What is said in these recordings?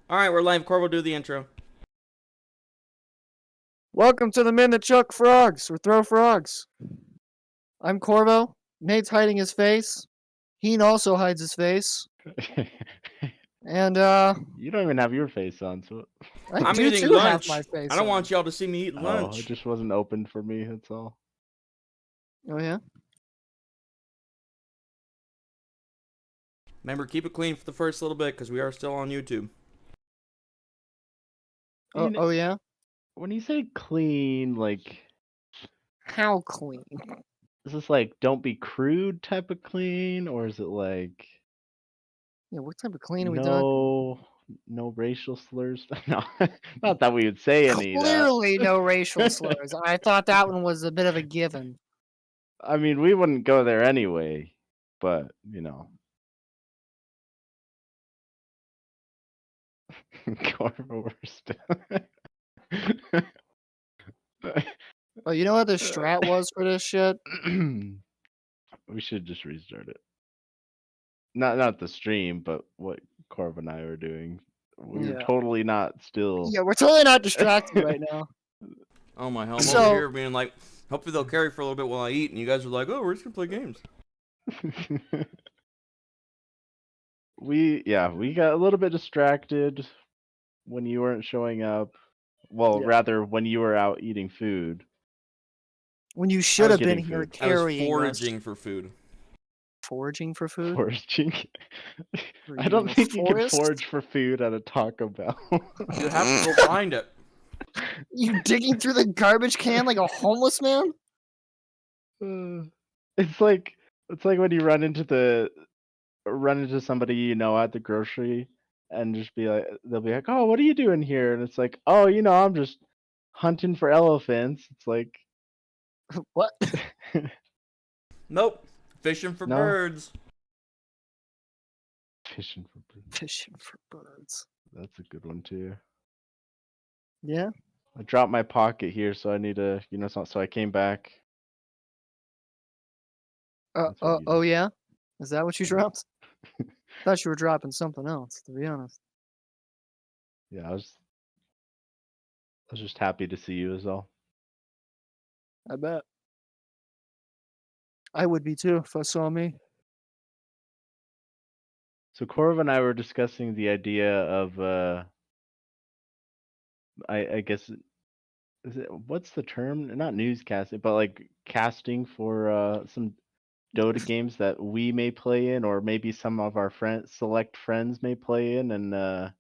All right, we're live. Corvo, do the intro. Welcome to the men that chuck frogs or throw frogs. I'm Corvo. Nate's hiding his face. Heen also hides his face. And You don't even have your face on, so I I'm do eating too have lunch. my face I don't on. want y'all to see me eat it lunch. just wasn't open for me. That's all. Oh yeah? Remember, keep it clean for the first little bit because we are still on YouTube. Oh yeah? When you say clean, like, How clean? is this like don't be crude type of clean, or is it like Yeah, what type of clean are we talking? no racial slurs? No, not that we would say any of that. Clearly no racial slurs. I thought that one was a bit of a given. I mean, we wouldn't go there anyway, but you know. Corvo worst. Oh, you know what the strat was for this shit? We should just restart it. Not the stream, but what Corv and I were doing. We were Yeah. totally not still. Yeah, we're totally not distracted right now. Oh my hell, I'm So- over here being like, hopefully they'll carry for a little bit while I eat, and you guys are like, oh, we're just gonna play games. we got a little bit distracted when you weren't showing up. Well, Yeah. rather when you were out eating food. When you should have been getting here food. I was carrying us. foraging for food. Foraging for food? Foraging. Were I you don't in a think you can forest? forage for food at a Taco Bell. You have to go find it. You digging through the garbage can like a homeless man? It's like when you run into somebody you know at the grocery and just be like, they'll be like, oh, what are you doing here? And it's like, oh, I'm just hunting for elephants. It's like, What? Nope. Fishing for No. birds. fishing for birds. Fishing for birds. That's a good one too. Yeah? I dropped my pocket here, so I need to, so I came back. That's what you Oh did. yeah? Is that what you dropped? Thought you were dropping something else, to be honest. Yeah, I was just happy to see you as well. I bet. I would be too if I saw me. So Corv and I were discussing the idea of, I guess, what's the term? Not newscasting, but like casting for some Dota games that we may play in, or maybe some of our select friends may play in, and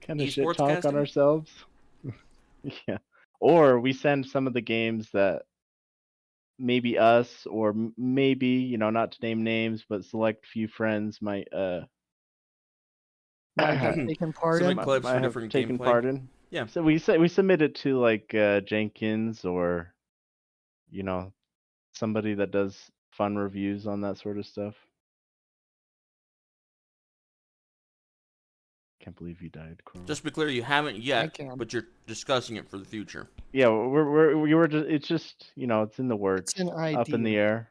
kind of shit Esports talk casting? on ourselves. Yeah, or we send some of the games that maybe us, or maybe not to name names, but select few friends might Might have taken part Submit in. clips might for have different taken gameplay. part in. Yeah. So we submit it to like Jenkins, or somebody that does fun reviews on that sort of stuff. Can't believe you died, Corvo. Just to be clear, you haven't yet, can. but you're discussing it for the future. Yeah, we were just, it's just, it's in the works, It's an up in the idea. air.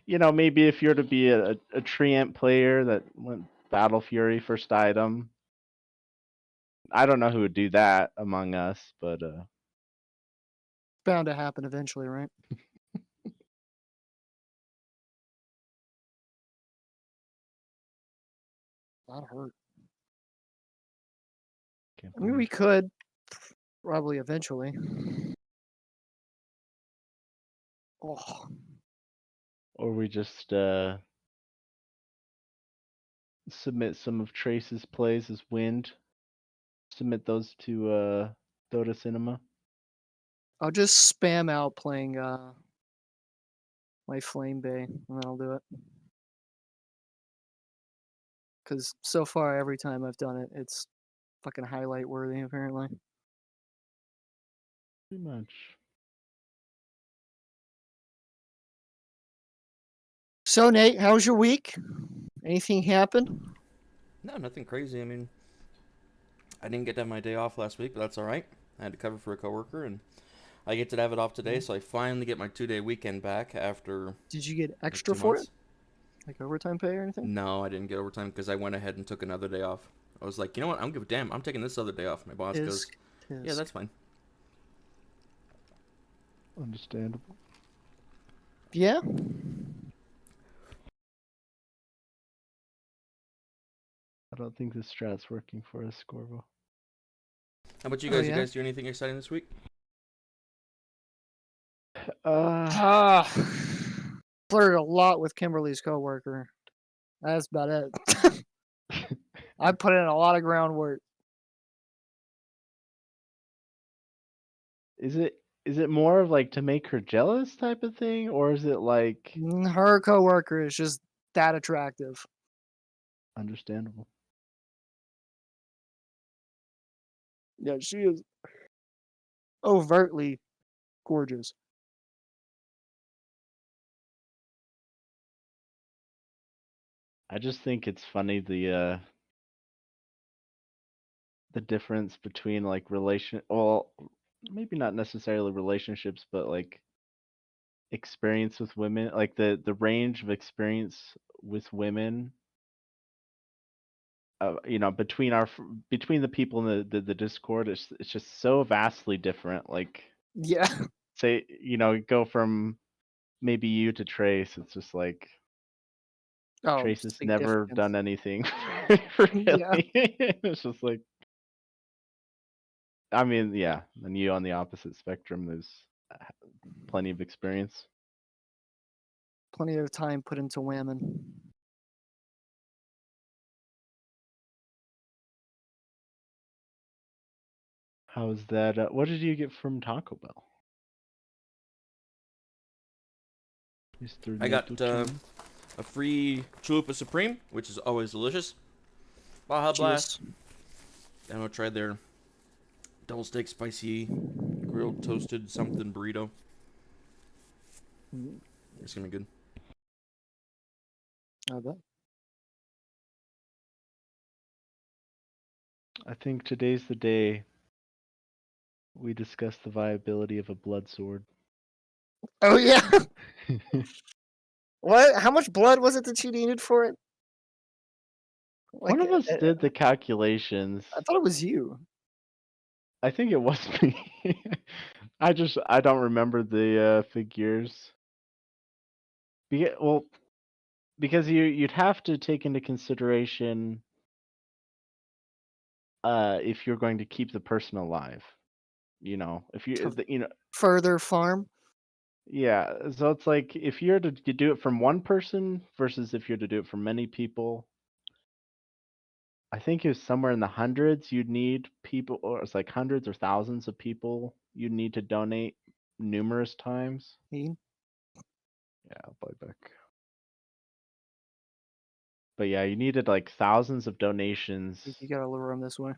But maybe if you're to be a Treant player that went Battle Fury first item, I don't know who would do that among us, but Bound to happen eventually, right? That hurt. can't I mean, believe- we could. Probably eventually. Oh. or we just submit some of Trace's plays as Wind. Submit those to Dota Cinema. I'll just spam out playing my Flame Bay, and that'll do it. Because so far, every time I've done it, it's fucking highlight worthy, apparently. Pretty much. So, Nate, how's your week? Anything happen? No, nothing crazy. I mean, I didn't get to have my day off last week, but that's all right. I had to cover for a coworker, and I get to have it off today, so I finally get my 2-day weekend back after Did you get like, extra 2 for months. it? Like overtime pay or anything? No, I didn't get overtime because I went ahead and took another day off. I was like, you know what? I don't give a damn. I'm taking this other day off. My boss goes, Tisk, yeah, tisk. that's fine. Understandable. Yeah. I don't think this strat's working for us, Corvo. How about you Oh, guys? yeah? You guys do anything exciting this week? Uh, Flirted a lot with Kimberly's coworker. That's about it. I put in a lot of groundwork. is it more of like to make her jealous type of thing, or is it like Her coworker is just that attractive. understandable? Yeah, she is overtly gorgeous. I just think it's funny the difference between like well, maybe not necessarily relationships, but like experience with women, like the range of experience with women, between between the people in the Discord, it's just so vastly different. Like, Yeah. say, go from maybe you to Trace, it's just like Oh, Trace has big never difference. done anything Yeah. really. It's just like, I mean, yeah, and you on the opposite spectrum, there's plenty of experience. Plenty of time put into women. How's that? What did you get from Taco Bell? Mr. I got Little Chin? a free Chalupa Supreme, which is always delicious. Baja Blast. Cheers. And I tried their double steak spicy grilled toasted something burrito. Mm, It's gonna be good. I bet. I think today's the day we discuss the viability of a blood sword. Oh yeah. What? How much blood was it that you needed for it? One Like, of us did the calculations. I thought it was you. I think it was me. I don't remember the figures. Well, because you'd have to take into consideration if you're going to keep the person alive. If you To- Further farm. yeah, so it's like if you're to do it from one person versus if you're to do it from many people, I think it was somewhere in the hundreds you'd need people, or it's like hundreds or thousands of people you'd need to donate numerous times. Ian? Yeah, I'll buy back. But yeah, you needed like thousands of donations. You gotta lure him this way.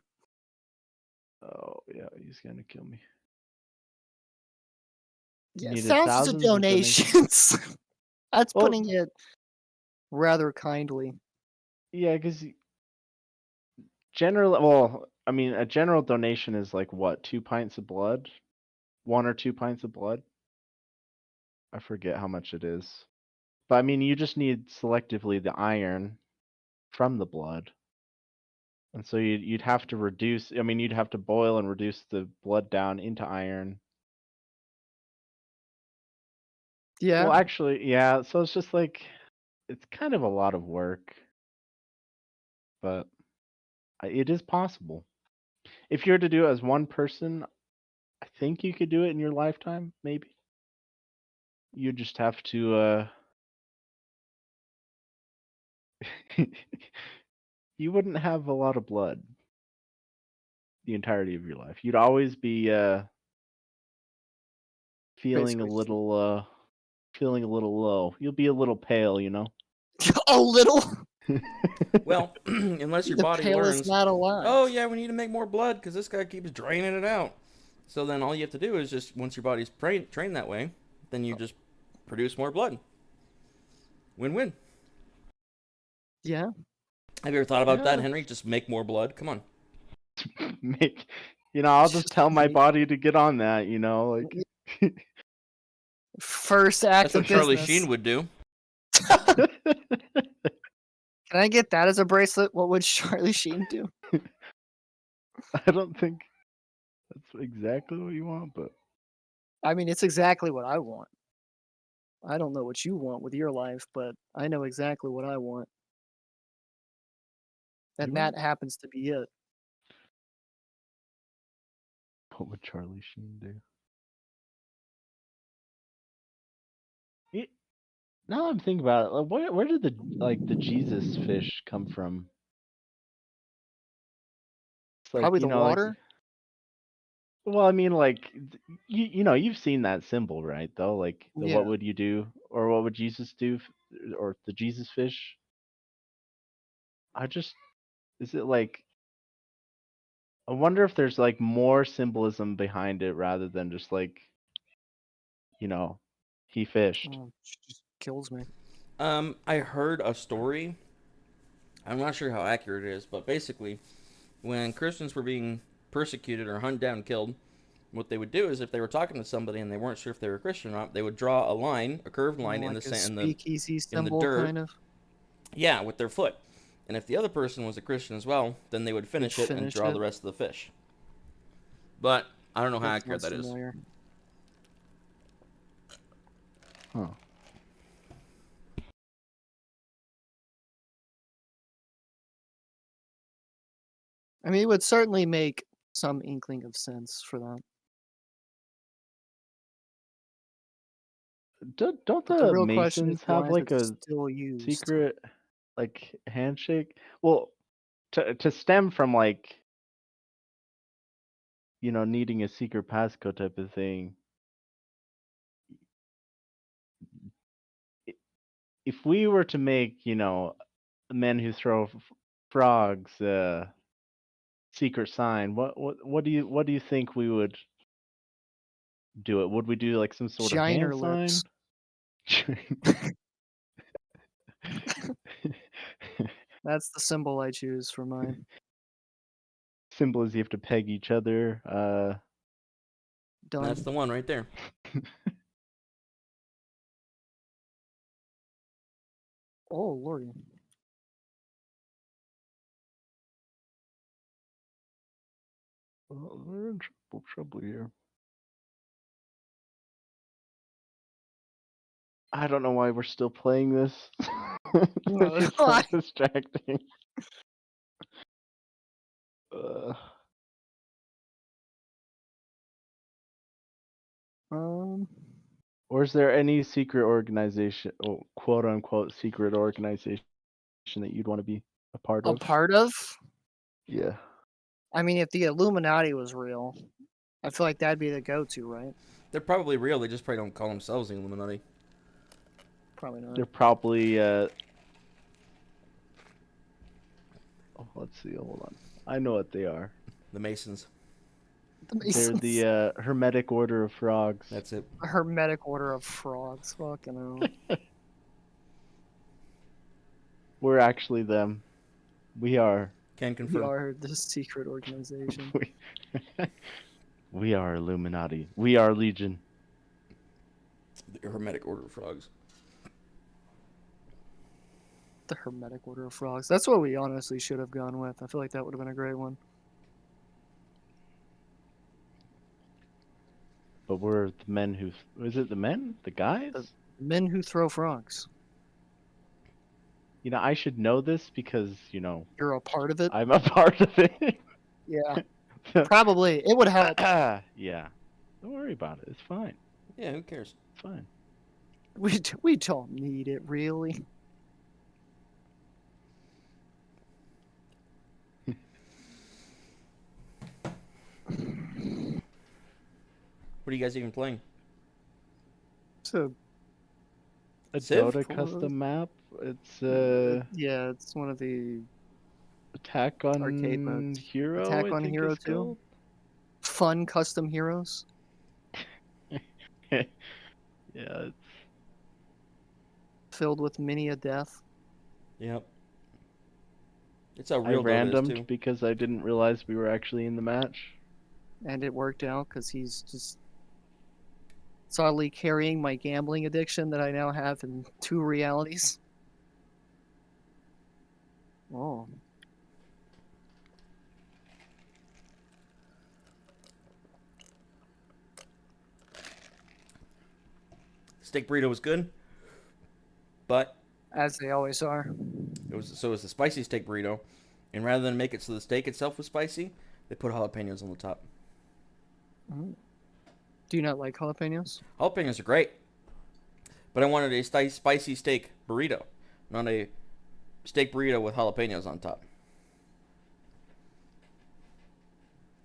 Oh yeah, he's gonna kill me. Yeah, Needed thousands of donations. That's Well- putting it rather kindly. Yeah, because well, I mean, a general donation is like what, 2 pints of blood? 1 or 2 pints of blood? I forget how much it is. But I mean, you just need selectively the iron from the blood. And so you'd have to reduce, I mean, you'd have to boil and reduce the blood down into iron. Yeah. Well, actually, yeah, so it's just like, it's kind of a lot of work. But it is possible. If you're to do it as one person, I think you could do it in your lifetime, maybe. You just have to you wouldn't have a lot of blood the entirety of your life. You'd always be feeling a Basically. little low. You'll be a little pale, A little. Well, unless your The body pale learns, is not alive. oh yeah, we need to make more blood because this guy keeps draining it out. So then all you have to do is just, once your body's trained that way, then you just produce more blood. Win-win. Yeah. Have you ever thought about that, Yeah. Henry? Just make more blood. Come on. I'll just tell my Just body to get on that, like First act That's what of Charlie business. Sheen would do. Can I get that as a bracelet? What would Charlie Sheen do? I don't think that's exactly what you want, but I mean, it's exactly what I want. I don't know what you want with your life, but I know exactly what I want. And You that want- happens to be it. what would Charlie Sheen do? Now I'm thinking about it. Like, where did the Jesus fish come from? It's like, Probably you the know, like, water. well, I mean, like, you know, you've seen that symbol, right? Though, like, the Yeah. what would you do, or what would Jesus do, or the Jesus fish? Is it like, I wonder if there's like more symbolism behind it rather than just like, you know, he fished. Oh, it just kills me. I heard a story. I'm not sure how accurate it is, but basically, when Christians were being persecuted or hunted down and killed, what they would do is if they were talking to somebody and they weren't sure if they were Christian or not, they would draw a line, a curved line in Like the a sand, speakeasy in the symbol, dirt. kind of. Yeah, with their foot. And if the other person was a Christian as well, then they would finish it and finish draw it. the rest of the fish. But I don't know how That accurate sounds that is. familiar. Huh. I mean, it would certainly make some inkling of sense for that. Don't But the the real question is, Masons why have is like it a still used? secret like handshake? Well, to stem from like, you know, needing a secret passcode type of thing. If we were to make, you know, men who throw frogs secret sign, what do you think we would do it? Would we do like some sort of hand Giner sign? lips. That's the symbol I choose for mine. Symbol is you have to peg each other. Done. That's the one right there. Oh, lordy. Well, we're in trouble here. I don't know why we're still playing this. It's so distracting. Uh, or is there any secret organization, oh, quote unquote secret organization that you'd want to be a part A of? part of? Yeah. I mean, if the Illuminati was real, I feel like that'd be the go-to, right? They're probably real. They just probably don't call themselves the Illuminati. Probably not. They're probably oh, let's see, hold on. I know what they are. The Masons. The They're Masons. the Hermetic Order of Frogs. That's it. A Hermetic Order of Frogs. Fucking hell. We're actually them. We are. Can We confirm. are the secret organization. We are Illuminati. We are Legion. The Hermetic Order of Frogs. The Hermetic Order of Frogs. That's what we honestly should have gone with. I feel like that would have been a great one. But we're the men who. Is it the men? The guys? Men who throw frogs. You know, I should know this because, you know, You're a part of it? I'm a part of it. Yeah. Probably. It would help. Yeah. Don't worry about it. It's fine. Yeah, who cares? It's fine. We don't need it, really. What are you guys even playing? So, A Civ? Dota custom map. It's yeah, it's one of the Attack on arcade modes. Hero. Attack I on think Hero it's 2? called. Fun custom heroes. Yeah, it's Filled with many a death. Yep. It's a I real Dota is, randomed too. because I didn't realize we were actually in the match. And it worked out because he's just It's oddly carrying my gambling addiction that I now have in 2 realities. Oh. Steak burrito was good, but As they always are. it was the spicy steak burrito, and rather than make it so the steak itself was spicy, they put jalapenos on the top. Mm. Do you not like jalapenos? Jalapenos are great, but I wanted a spicy steak burrito, not a steak burrito with jalapenos on top.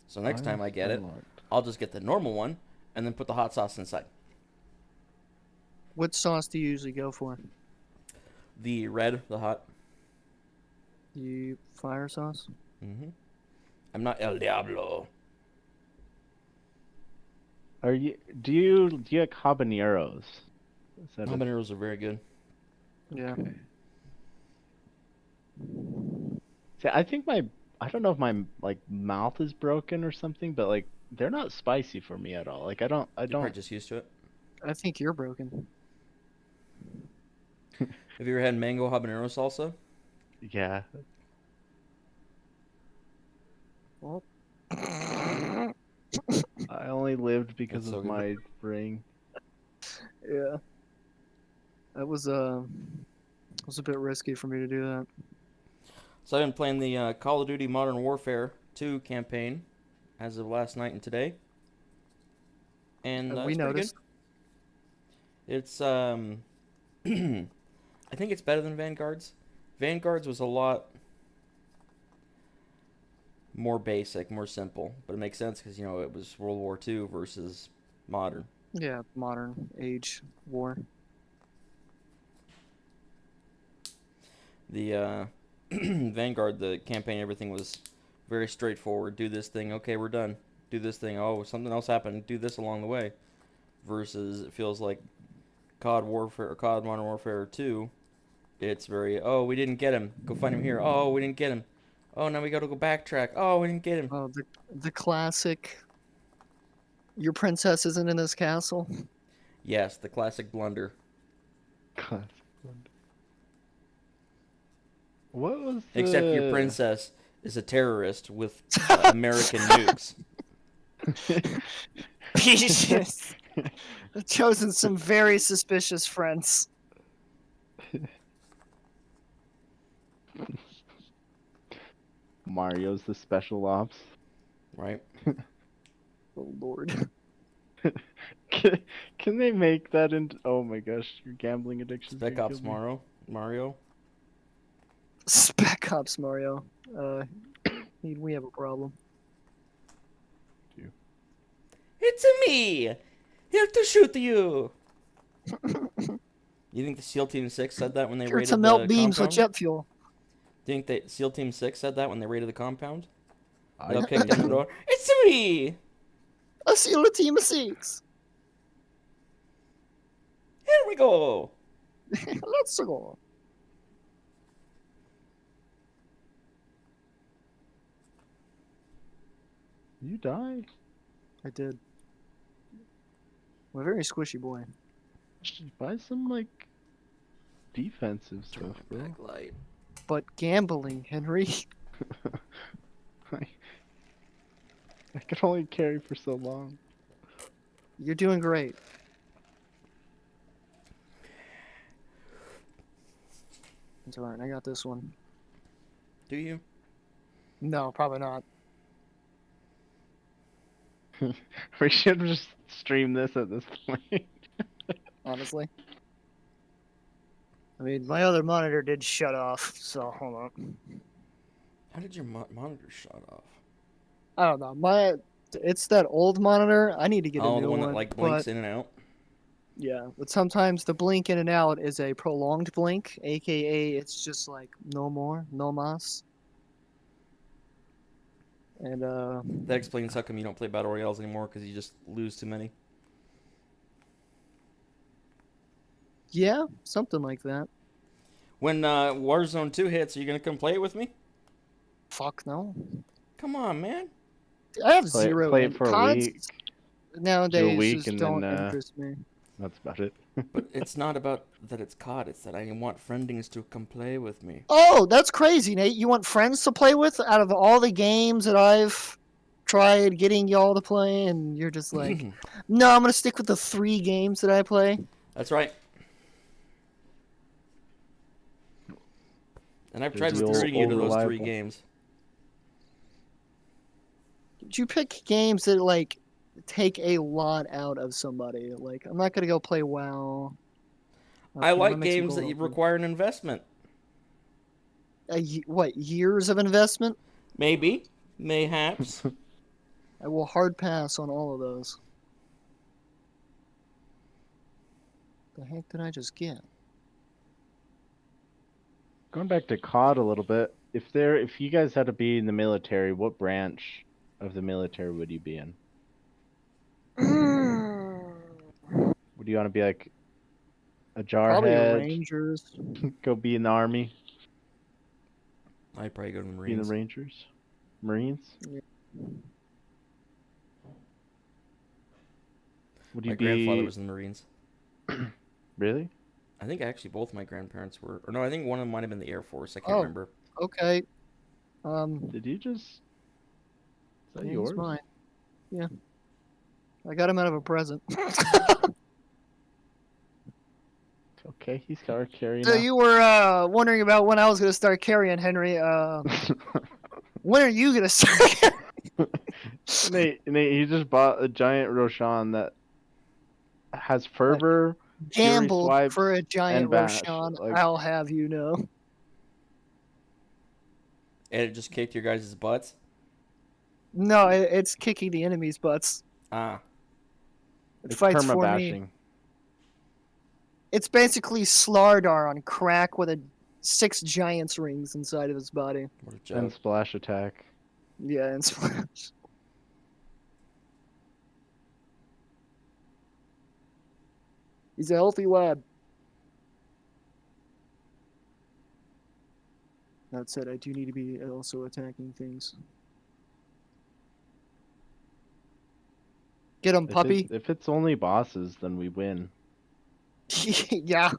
So next time I get it, I'll just get the normal one and then put the hot sauce inside. What sauce do you usually go for? The red, the hot. You fire sauce? Mm-hmm. I'm not El Diablo. Do you like habaneros? Is that Habaneros are very good. Yeah. Okay. See, I think I don't know if my like mouth is broken or something, but like they're not spicy for me at all. Like I You're probably don't. just used to it. I think you're broken. Have you ever had mango habanero salsa? Yeah. Well, I only lived because That's so of good. my ring. yeah. That was a bit risky for me to do that. So I've been playing the Call of Duty Modern Warfare 2 campaign as of last night and today. And We it's pretty noticed. good. It's I think it's better than Vanguard's. Vanguard's was a lot more basic, more simple, but it makes sense because you know it was World War II versus modern. Yeah, modern age war. The Vanguard, the campaign, everything was very straightforward. Do this thing, okay, we're done. Do this thing, oh, something else happened. Do this along the way. Versus it feels like COD Warfare or COD Modern Warfare 2. It's very, oh, we didn't get him. Go find him here. Oh, we didn't get him. Oh, now we got to go backtrack. Oh, we didn't get him. Oh, the classic. Your princess isn't in this castle. Yes, the classic blunder. God. What was Except your the- princess is a terrorist with American nukes. Jesus. I've chosen some very suspicious friends. Mario's the special ops. Right? Oh Lord. Can they make that into? Oh my gosh, your gambling addiction. Spec Ops Mario. Spec Ops Mario. We have a problem. It's me! Here to shoot you! You think the SEAL Team 6 said that when they Here raided to the melt beams with compound? jet fuel. Do you think that SEAL Team 6 said that when they raided the compound? They I all kicked down the door. It's me! A SEAL team of 6. Here we go! Let's go. You die. I did. I'm a very squishy boy. Buy some like defensive stuff, bro. Backlight. But gambling, Henry. I could only carry for so long. You're doing great. It's alright, I got this one. Do you? No, probably not. We should just stream this at this point. Honestly. I mean, my other monitor did shut off, so hold on. How did your monitor shut off? I don't know. It's that old monitor. I need to get a Oh, new the one one. that like blinks but, in and out? yeah, but sometimes the blink in and out is a prolonged blink, aka it's just like no more, no mas. And That explains how come you don't play Battle Royales anymore, because you just lose too many. yeah, something like that. When Warzone 2 hits, are you going to come play it with me? Fuck no. Come on, man. I have Play, zero. play it for a COD's week. Nowadays week just and don't then, interest me. That's about it. But it's not about that it's COD. It's that I want friendings to come play with me. Oh, that's crazy, Nate. You want friends to play with out of all the games that I've tried getting y'all to play, and you're just like, no, I'm gonna stick with the 3 games that I play. That's right. And I've They're tried the old- recruiting you to old those 3 reliable. games. Did you pick games that like take a lot out of somebody? Like, I'm not gonna go play WoW. I Okay, I'm like gonna make some games that gold you open. require an investment. What, years of investment? Maybe, mayhaps. I will hard pass on all of those. The heck did I just get? Going back to COD a little bit, if you guys had to be in the military, what branch of the military would you be in? Would you want to be like a Probably jarhead, Rangers. go be in the army, I'd probably go to the be in the Marines. Rangers, Marines? Yeah. Would My you grandfather be was in the Marines. really? I think actually both my grandparents were, or no, I think one of them might have been the Air Force. I can't Oh. remember. Okay. Did you just? Is that He's yours? mine. Yeah. I got him out of a present. Okay, he's got carrying. So you were wondering about when I was gonna start carrying, Henry. When are you gonna start carrying? Nate, he just bought a giant Roshan that has fervor, fury Gamble swipes, for a giant and bash. Roshan. Like, I'll have you know. And it just kicked your guys' butts. No, it's kicking the enemy's butts. Ah, It it's fights perma for me. bashing. It's basically Slardar on crack with 6 giants rings inside of his body. what a And joke. splash attack. Yeah, and splash. He's a healthy lad. That said, I do need to be also attacking things. Get him, puppy. If it's only bosses, then we win. Yeah.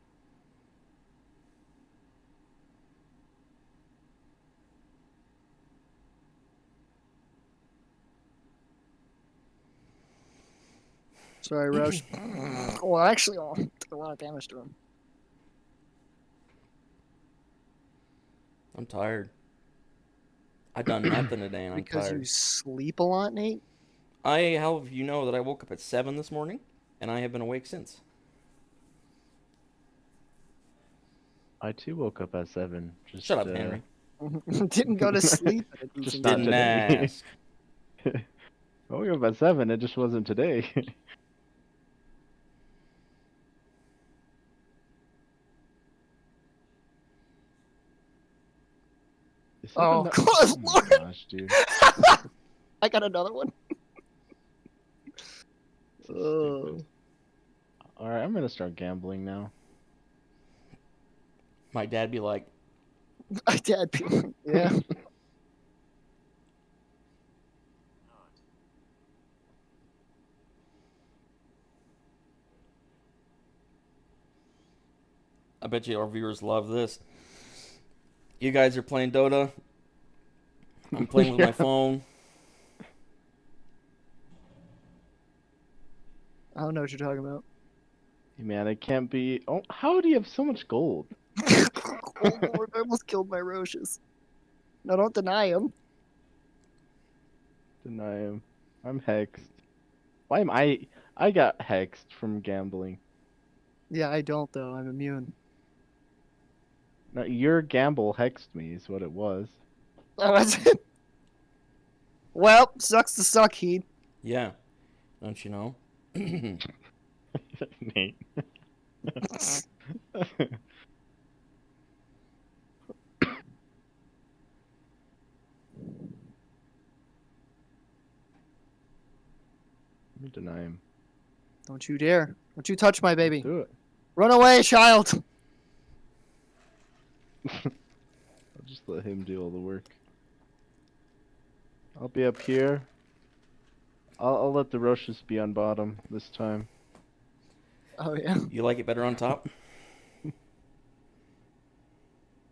Sorry, Roche. Well, actually, I'll do a lot of damage to him. I'm tired. I've done nothing today, and I'm Because tired. you sleep a lot, Nate? I have you know that I woke up at 7 this morning, and I have been awake since. I too woke up at 7. Just Shut up, Henry. Didn't go to sleep at a Just decent not Didn't today. ask. I woke up at 7. It just wasn't today. Is that Oh, ano- good oh my lord. gosh, dude. I got another one. So Oh. stupid. Alright, I'm gonna start gambling now. My dad be like, My dad. Yeah. I bet you our viewers love this. You guys are playing Dota. I'm playing with Yeah. my phone. I don't know what you're talking about. Hey, man, it can't be. Oh, how do you have so much gold? Oh lord, I almost killed my Roches. No, don't deny him. Deny him. I'm hexed. Why am I? I got hexed from gambling. Yeah, I don't though. I'm immune. No, your gamble hexed me is what it was. Oh, that's it. Well, sucks to suck, Heed. Yeah. Don't you know? Nate. Let me deny him. Don't you dare. Don't you touch my baby. Do it. Run away, child. I'll just let him do all the work. I'll be up here. I'll let the Roches be on bottom this time. Oh yeah. You like it better on top?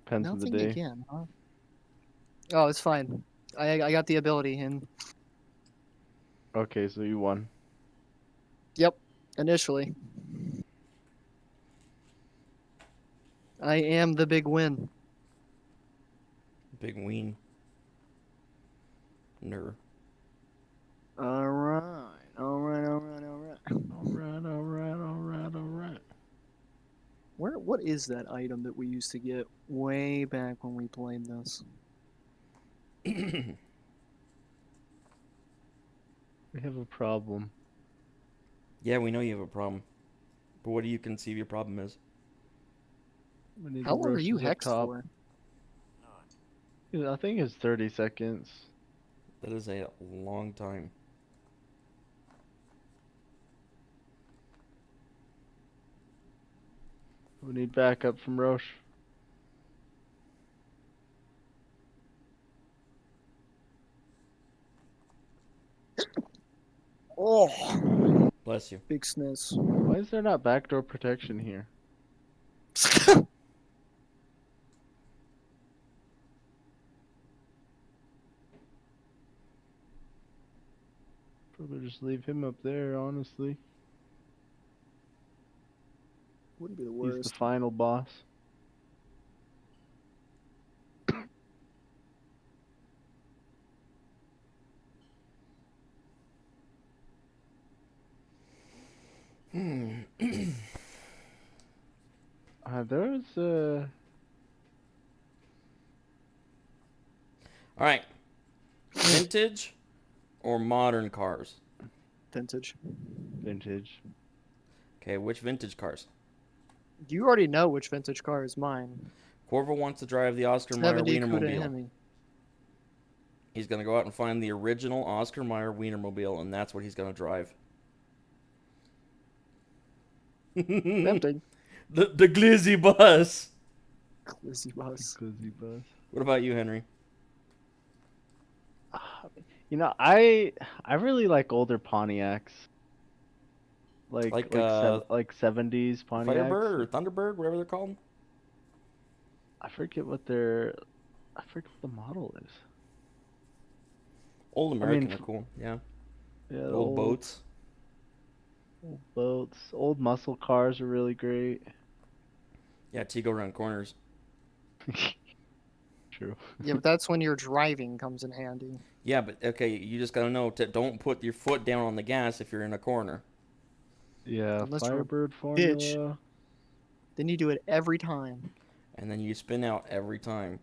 Depends on the Nothing day. again, huh? Oh, it's fine. I got the ability and Okay, so you won. yep, initially. I am the big win. Big ween. Ner. Alright. Alright. What is that item that we used to get way back when we played this? We have a problem. Yeah, we know you have a problem. But what do you conceive your problem is? We need How the long are you Roches up hexed top. for? Yeah, I think it's 30 seconds. That is a long time. We need backup from Roche. Oh, Bless you. big sniz. Why is there not backdoor protection here? Probably just leave him up there, honestly. Wouldn't be the He's the worst. final boss. There's All right. Vintage or modern cars? Vintage. vintage. Okay, which vintage cars? You already know which vintage car is mine. Corvo wants to drive the Oscar Mayer 70 Cuda Wienermobile. Hemi. He's going to go out and find the original Oscar Mayer Wienermobile, and that's what he's going to drive. Tempting. The glizzy bus. Glizzy bus. Glizzy bus. What about you, Henry? You know, I really like older Pontiacs. Like Like, 70s Pontiacs. Firebird or Thunderbird, whatever they're called. I forget what the model is. Old I mean, American are cool. Yeah. Yeah, Old boats. Old boats. Old muscle cars are really great. Yeah, T go around corners. True. Yeah, but that's when your driving comes in handy. Yeah, but okay, you just gotta know to don't put your foot down on the gas if you're in a corner. Yeah, Unless you're a Firebird bitch. formula. Then you do it every time. And then you spin out every time.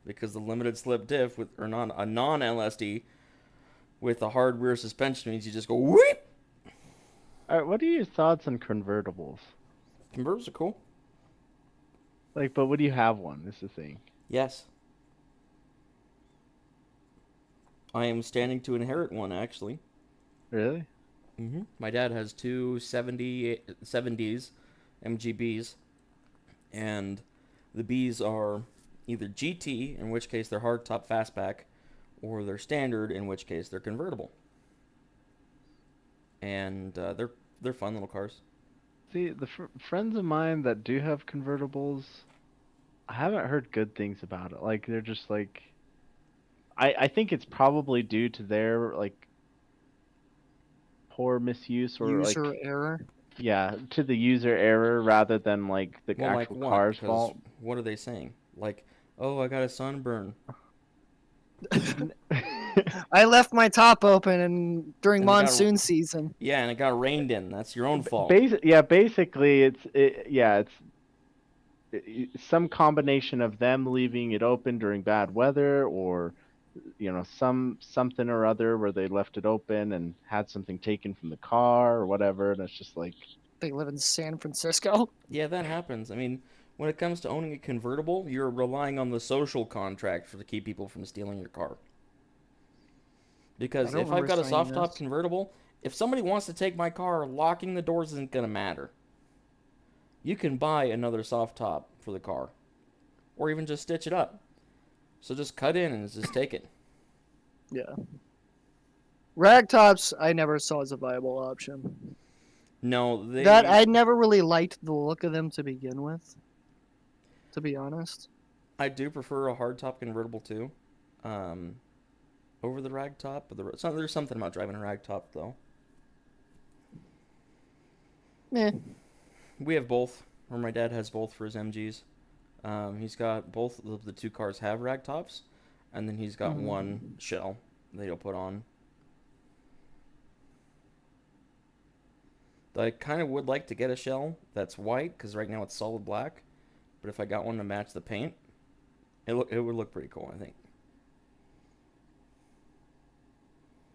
Because the limited slip diff with or non a non LSD with a hard rear suspension means you just go whoop. Alright, what are your thoughts on convertibles? Convertibles are cool. Like, but would you have one? Is the thing. Yes. I am standing to inherit one actually. Really? My dad has two 70s MGBs, and the Bs are either GT, in which case they're hardtop fastback, or they're standard, in which case they're convertible. And they're fun little cars. See, the friends of mine that do have convertibles, I haven't heard good things about it. Like, they're just like, I think it's probably due to their like poor misuse or User like error. yeah, to the user error rather than like the Well, like actual what? car's 'Cause fault. what are they saying? Like, oh, I got a sunburn. I left my top open and during And it got- monsoon season. Yeah, and it got rained in. That's your own fault. Basically, it's some combination of them leaving it open during bad weather, or something or other where they left it open and had something taken from the car or whatever, and it's just like, They live in San Francisco. Yeah, that happens. I mean, when it comes to owning a convertible, you're relying on the social contract to keep people from stealing your car. Because I don't if I've got a remember soft signing top this. convertible, if somebody wants to take my car, locking the doors isn't going to matter. You can buy another soft top for the car, or even just stitch it up. So just cut in and just take it. Yeah. Ragtops, I never saw as a viable option. No, they. That I never really liked the look of them to begin with. To be honest. I do prefer a hardtop convertible too, um, over the ragtop. But there's something about driving a ragtop though. Eh. We have both, or my dad has both for his MGs. He's got both of the two cars have ragtops, and then he's got one shell that he'll put on. I kind of would like to get a shell that's white, because right now it's solid black. But if I got one to match the paint, it would look pretty cool, I think.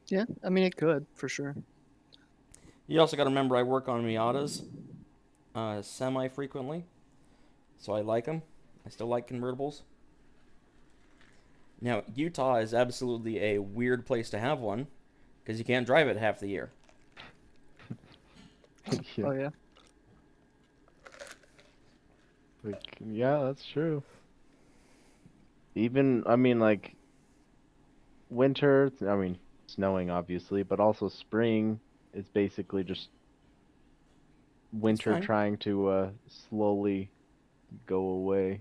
Yeah, I mean it could for sure. You also got to remember I work on Miatas semi-frequently, so I like them. I still like convertibles. Now, Utah is absolutely a weird place to have one, because you can't drive it half the year. Yeah. Oh yeah. Like, yeah, that's true. Even, I mean, like, winter, I mean, snowing obviously, but also spring is basically just winter fine. trying to slowly go away.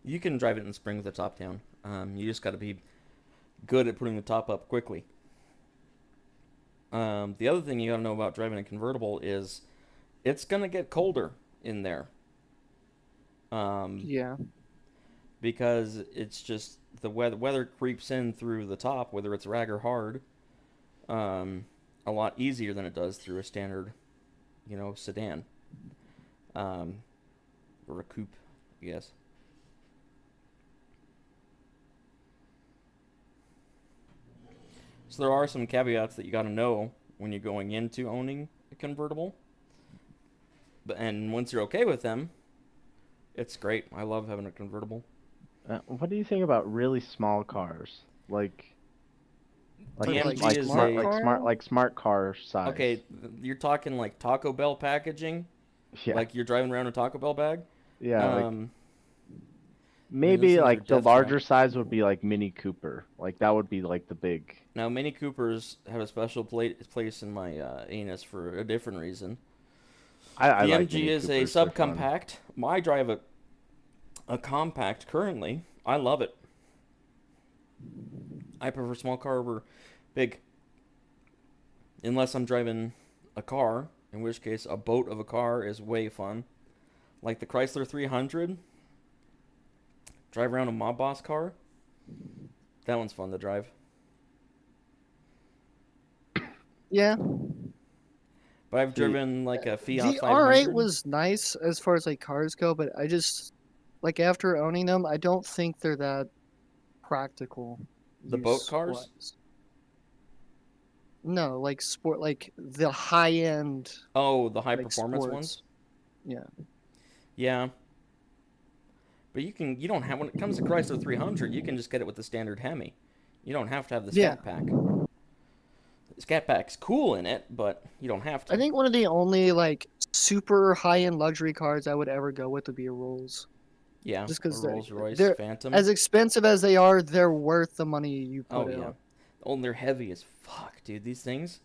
You can drive it in spring with the top down. You just got to be good at putting the top up quickly. The other thing you got to know about driving a convertible is it's going to get colder in there. Yeah. Because it's just the weather creeps in through the top, whether it's rag or hard, a lot easier than it does through a standard, sedan, or a coupe, I guess. So there are some caveats that you got to know when you're going into owning a convertible. And once you're okay with them, it's great. I love having a convertible. What do you think about really small cars, like The MG is smart car size? Okay, you're talking like Taco Bell packaging, Yeah. like you're driving around a Taco Bell bag. Yeah. Maybe Maybe things are like the death larger trap. size would be like Mini Cooper. Like that would be like the big. Now, Mini Coopers have a special place in my anus for a different reason. I The like MG Mini is a Coopers, they're fun. subcompact. I drive a compact currently. I love it. I prefer small car over big. Unless I'm driving a car, in which case a boat of a car is way fun. Like the Chrysler 300. Drive around a mob boss car. That one's fun to drive. Yeah. But I've driven like a Fiat The 500. R8 was nice as far as like cars go, but I just like after owning them, I don't think they're that practical. The boat cars? use-wise. No, like sport, like the high end, Oh, the high like performance sports. ones? Yeah. Yeah. But you don't have, when it comes to Chrysler 300, you can just get it with the standard Hemi. You don't have to have the Yeah. Scat Pack. The Scat Pack's cool in it, but you don't have to. I think one of the only like super high end luxury cars I would ever go with would be a Rolls. Yeah, Just 'cause a Rolls-Royce they're Phantom. as expensive as they are, they're worth the money you Oh, put yeah. out. Oh, and they're heavy as fuck, dude. These things,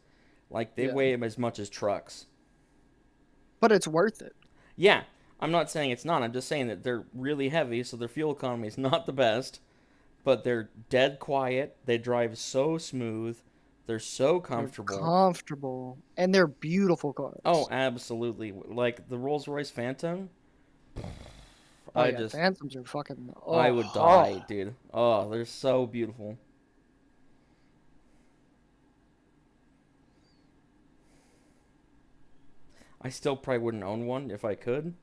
like, they Yeah. weigh as much as trucks. But it's worth it. Yeah, I'm not saying it's not. I'm just saying that they're really heavy, so their fuel economy is not the best. But they're dead quiet. They drive so smooth. They're so They're comfortable. comfortable. And they're beautiful cars. Oh, absolutely. Like the Rolls-Royce Phantom. Oh, I yeah, just, Phantoms are fucking. I would die, dude. Oh, they're so beautiful. I still probably wouldn't own one if I could,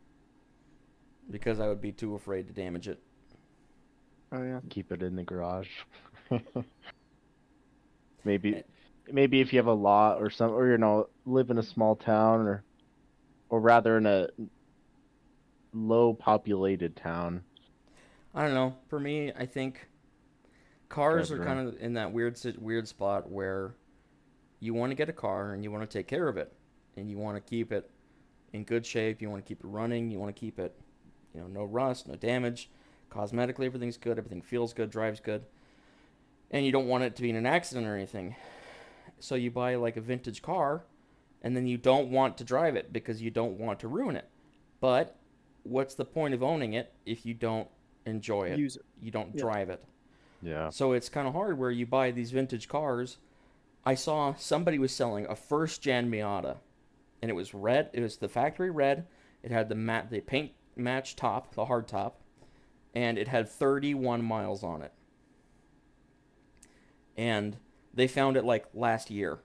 because I would be too afraid to damage it. Oh yeah. Keep it in the garage. maybe if you have a lot or some, or live in a small town, or rather in a low populated town. I don't know. For me, I think cars are Whatever. kind of in that weird spot where you want to get a car and you want to take care of it, and you want to keep it in good shape. You want to keep it running. You want to keep it, no rust, no damage. Cosmetically, everything's good. Everything feels good, drives good, and you don't want it to be in an accident or anything. So you buy like a vintage car, and then you don't want to drive it because you don't want to ruin it. But what's the point of owning it if you don't enjoy it? Use it. You don't Yeah. drive it. Yeah. So it's kind of hard where you buy these vintage cars. I saw somebody was selling a first gen Miata, and it was red. It was the factory red. It had the paint match top, the hard top, and it had 31 miles on it. And they found it like last year.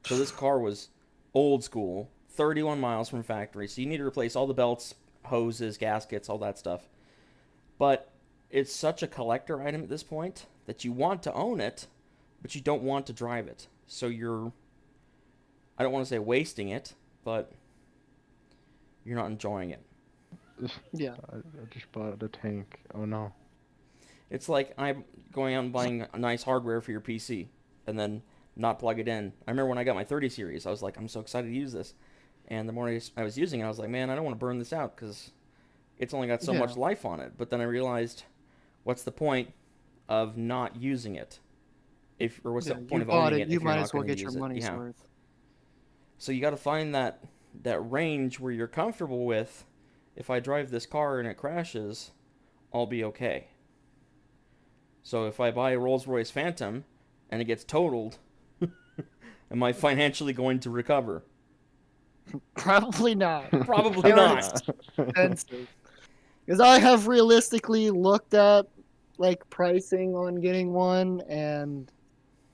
So this car was old school, 31 miles from factory. So you need to replace all the belts, hoses, gaskets, all that stuff. But it's such a collector item at this point that you want to own it, but you don't want to drive it. So you're, I don't want to say wasting it, but you're not enjoying it. Yeah. I just bought a tank. Oh no. It's like I'm going out and buying nice hardware for your PC and then not plug it in. I remember when I got my 30 series, I was like, I'm so excited to use this. And the more I was using it, I was like, man, I don't want to burn this out because it's only got so Yeah. much life on it. But then I realized, what's the point of not using it? What's the Yeah, point you of bought owning it. it You if you're might not as well going to get your use it? money's Yeah. worth. So you got to find that range where you're comfortable with. If I drive this car and it crashes, I'll be okay. So if I buy a Rolls-Royce Phantom and it gets totaled, am I financially going to recover? Probably not. Probably They're not. expensive. Because I have realistically looked at like pricing on getting one, and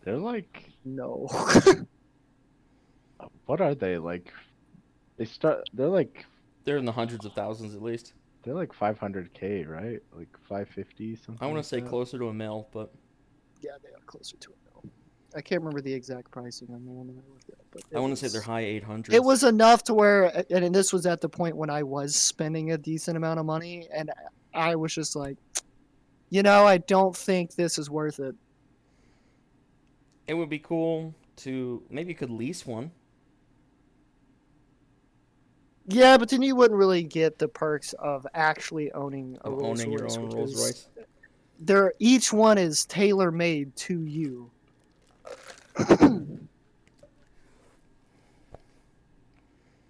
They're like, no. what are they like? They're like They're in the hundreds of thousands at least. 500K, right? Like 550 something. I want to like say that. closer to a mil, but Yeah, they are closer to it now. I can't remember the exact pricing on the one that I looked at, but I want to say they're high 800s. It was enough to where, and this was at the point when I was spending a decent amount of money, and I was just like, I don't think this is worth it. It would be cool to maybe you could lease one. Yeah, but then you wouldn't really get the perks of actually owning a Of Rolls owning your Royce, own which Rolls is Royce. each one is tailor made to you.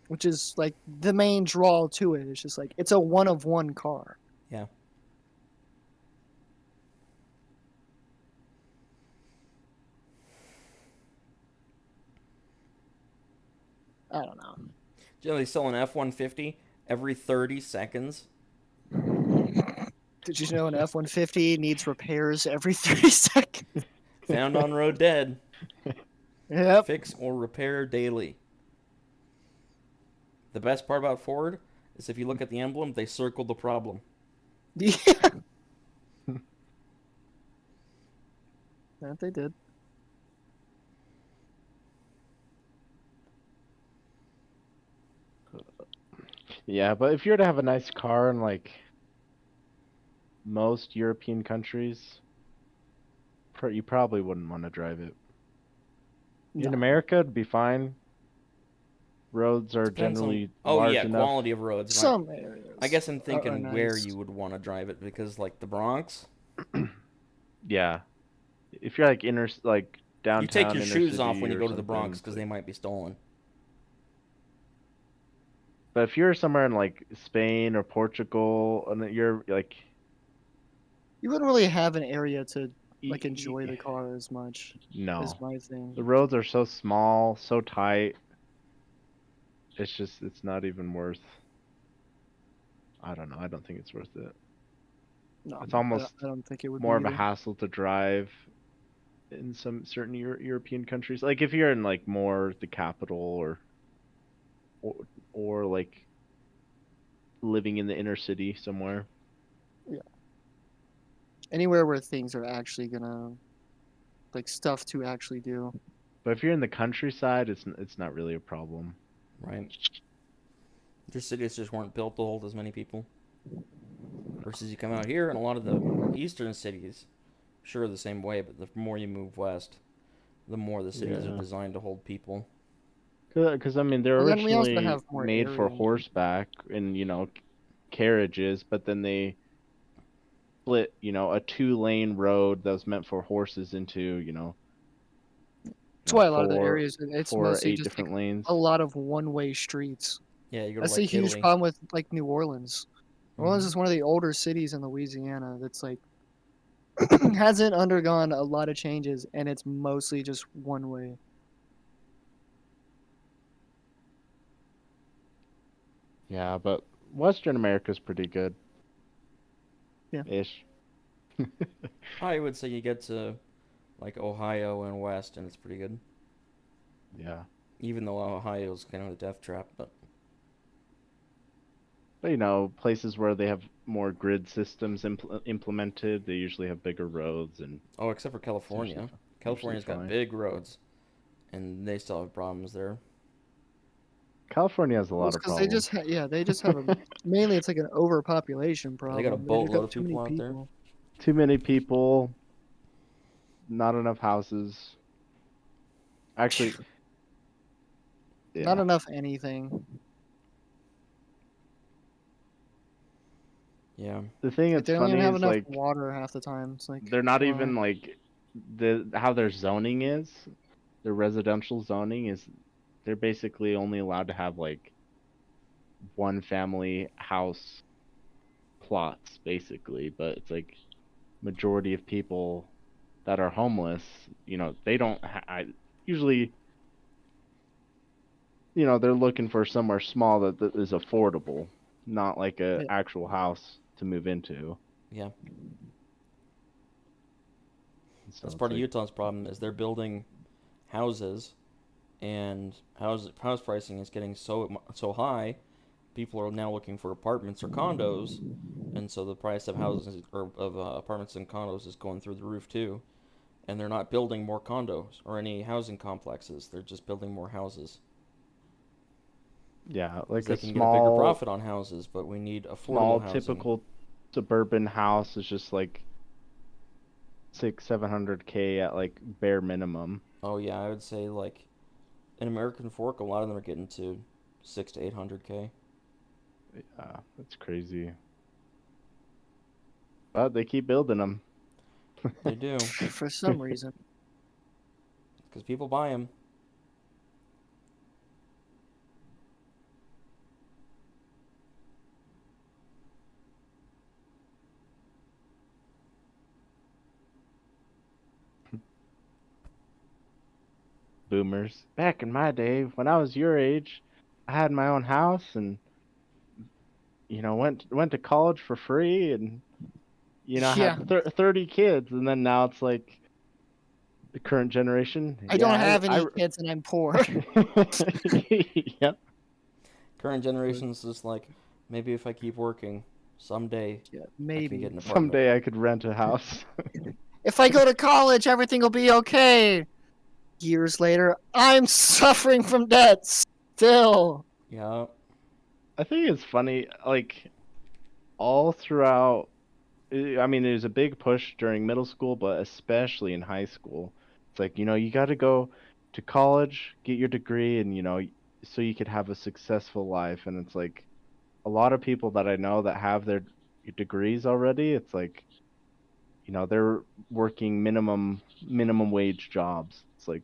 Which is like the main draw to it. It's just like it's a one of one car. Yeah. I don't know. They sell an F-150 every 30 seconds. Did you know an F-150 needs repairs every 30 seconds? Found on road dead. Yep. Fix or repair daily. The best part about Ford is if you look at the emblem, they circled the problem. Yeah. That they did. Yeah, but if you were to have a nice car in like most European countries, you probably wouldn't want to drive it. In No. America, it'd be fine. Roads are Depends on- generally Oh large yeah, enough. quality of roads. Right? Some areas. I guess I'm are thinking where nice. you would want to drive it because like the Bronx, Yeah, if you're like downtown, you take your inner shoes off city when you or go to the something, Bronx it's because like- they might be stolen. But if you're somewhere in like Spain or Portugal, and you're like, You wouldn't really have an area to like y- enjoy y- the car as much. no, Is my thing. the roads are so small, so tight. It's not even worth. I don't know. I don't think it's worth it. No, It's I almost don't think it would More be of a either. hassle to drive in some certain European countries. Like if you're in like more the capital or, or like living in the inner city somewhere. Anywhere where things are actually gonna like stuff to actually do. But if you're in the countryside, it's not really a problem. Right. Their cities just weren't built to hold as many people. Versus you come out here and a lot of the eastern cities, sure the same way, but the more you move west, the more the cities Yeah. are designed to hold people. Because I mean they're Well, then we also originally have more made for area. horseback and carriages, but then they split a 2-lane road that was meant for horses into That's why a lot of the four, areas it's four or mostly 8 just like different lanes. a lot of one-way streets. Yeah, you go to That's the like huge Italy. problem with like New Orleans. New Orleans Mhm. is one of the older cities in Louisiana that's like hasn't undergone a lot of changes, and it's mostly just one way. Yeah, but Western America's pretty good Yeah. ish. I would say you get to like Ohio and West, and it's pretty good. Yeah. Even though Ohio's kind of a death trap, but But places where they have more grid systems implemented, they usually have bigger roads and oh, except for it's usually California. fi- California's got fine. big roads, and they still have problems there. California has a Well, lot it's of because they problems. just they just have a mainly it's like an overpopulation They got a problem. They just boatload have of too many people out there. people. Too many people, not enough houses. Actually, Not yeah. enough anything. Yeah. The thing Like that's they don't even funny have is enough like water half the time. It's like they're not why? even like how their zoning is. Their residential zoning is they're basically only allowed to have like one family house plots basically, but it's like majority of people that are homeless, they don't usually, they're looking for somewhere small that is affordable, not like a Yeah. actual house to move into. Yeah. So That's it's part of like, Utah's problem is they're building houses, and house pricing is getting so high. People are now looking for apartments or condos, and so the price of houses or of apartments and condos is going through the roof too. And they're not building more condos or any housing complexes. They're just building more houses yeah, because like they a can get a bigger small profit on houses. But we need small affordable housing. typical suburban house is just like 600-700K at like bare minimum. Oh yeah, I would say like in American Fork, a lot of them are getting to 600 to 800K. That's crazy. But they keep building them. They do For some reason. because people buy them. Boomers. Back in my day, when I was your age, I had my own house and went to college for free and Yeah. had 30 kids, and then now it's like the current generation. I Yeah, don't have I any kids and I'm poor. yep. Current generation's just like, maybe if I keep working, someday Yeah, I can maybe. get an apartment. Someday I could rent a house. If I go to college, everything will be okay. Years later, I'm suffering from debt still. Yeah. I think it's funny, like all throughout. I mean, there's a big push during middle school, but especially in high school. It's like, you got to go to college, get your degree, and, so you could have a successful life. And it's like a lot of people that I know that have their degrees already, it's like, they're working minimum wage jobs. It's like,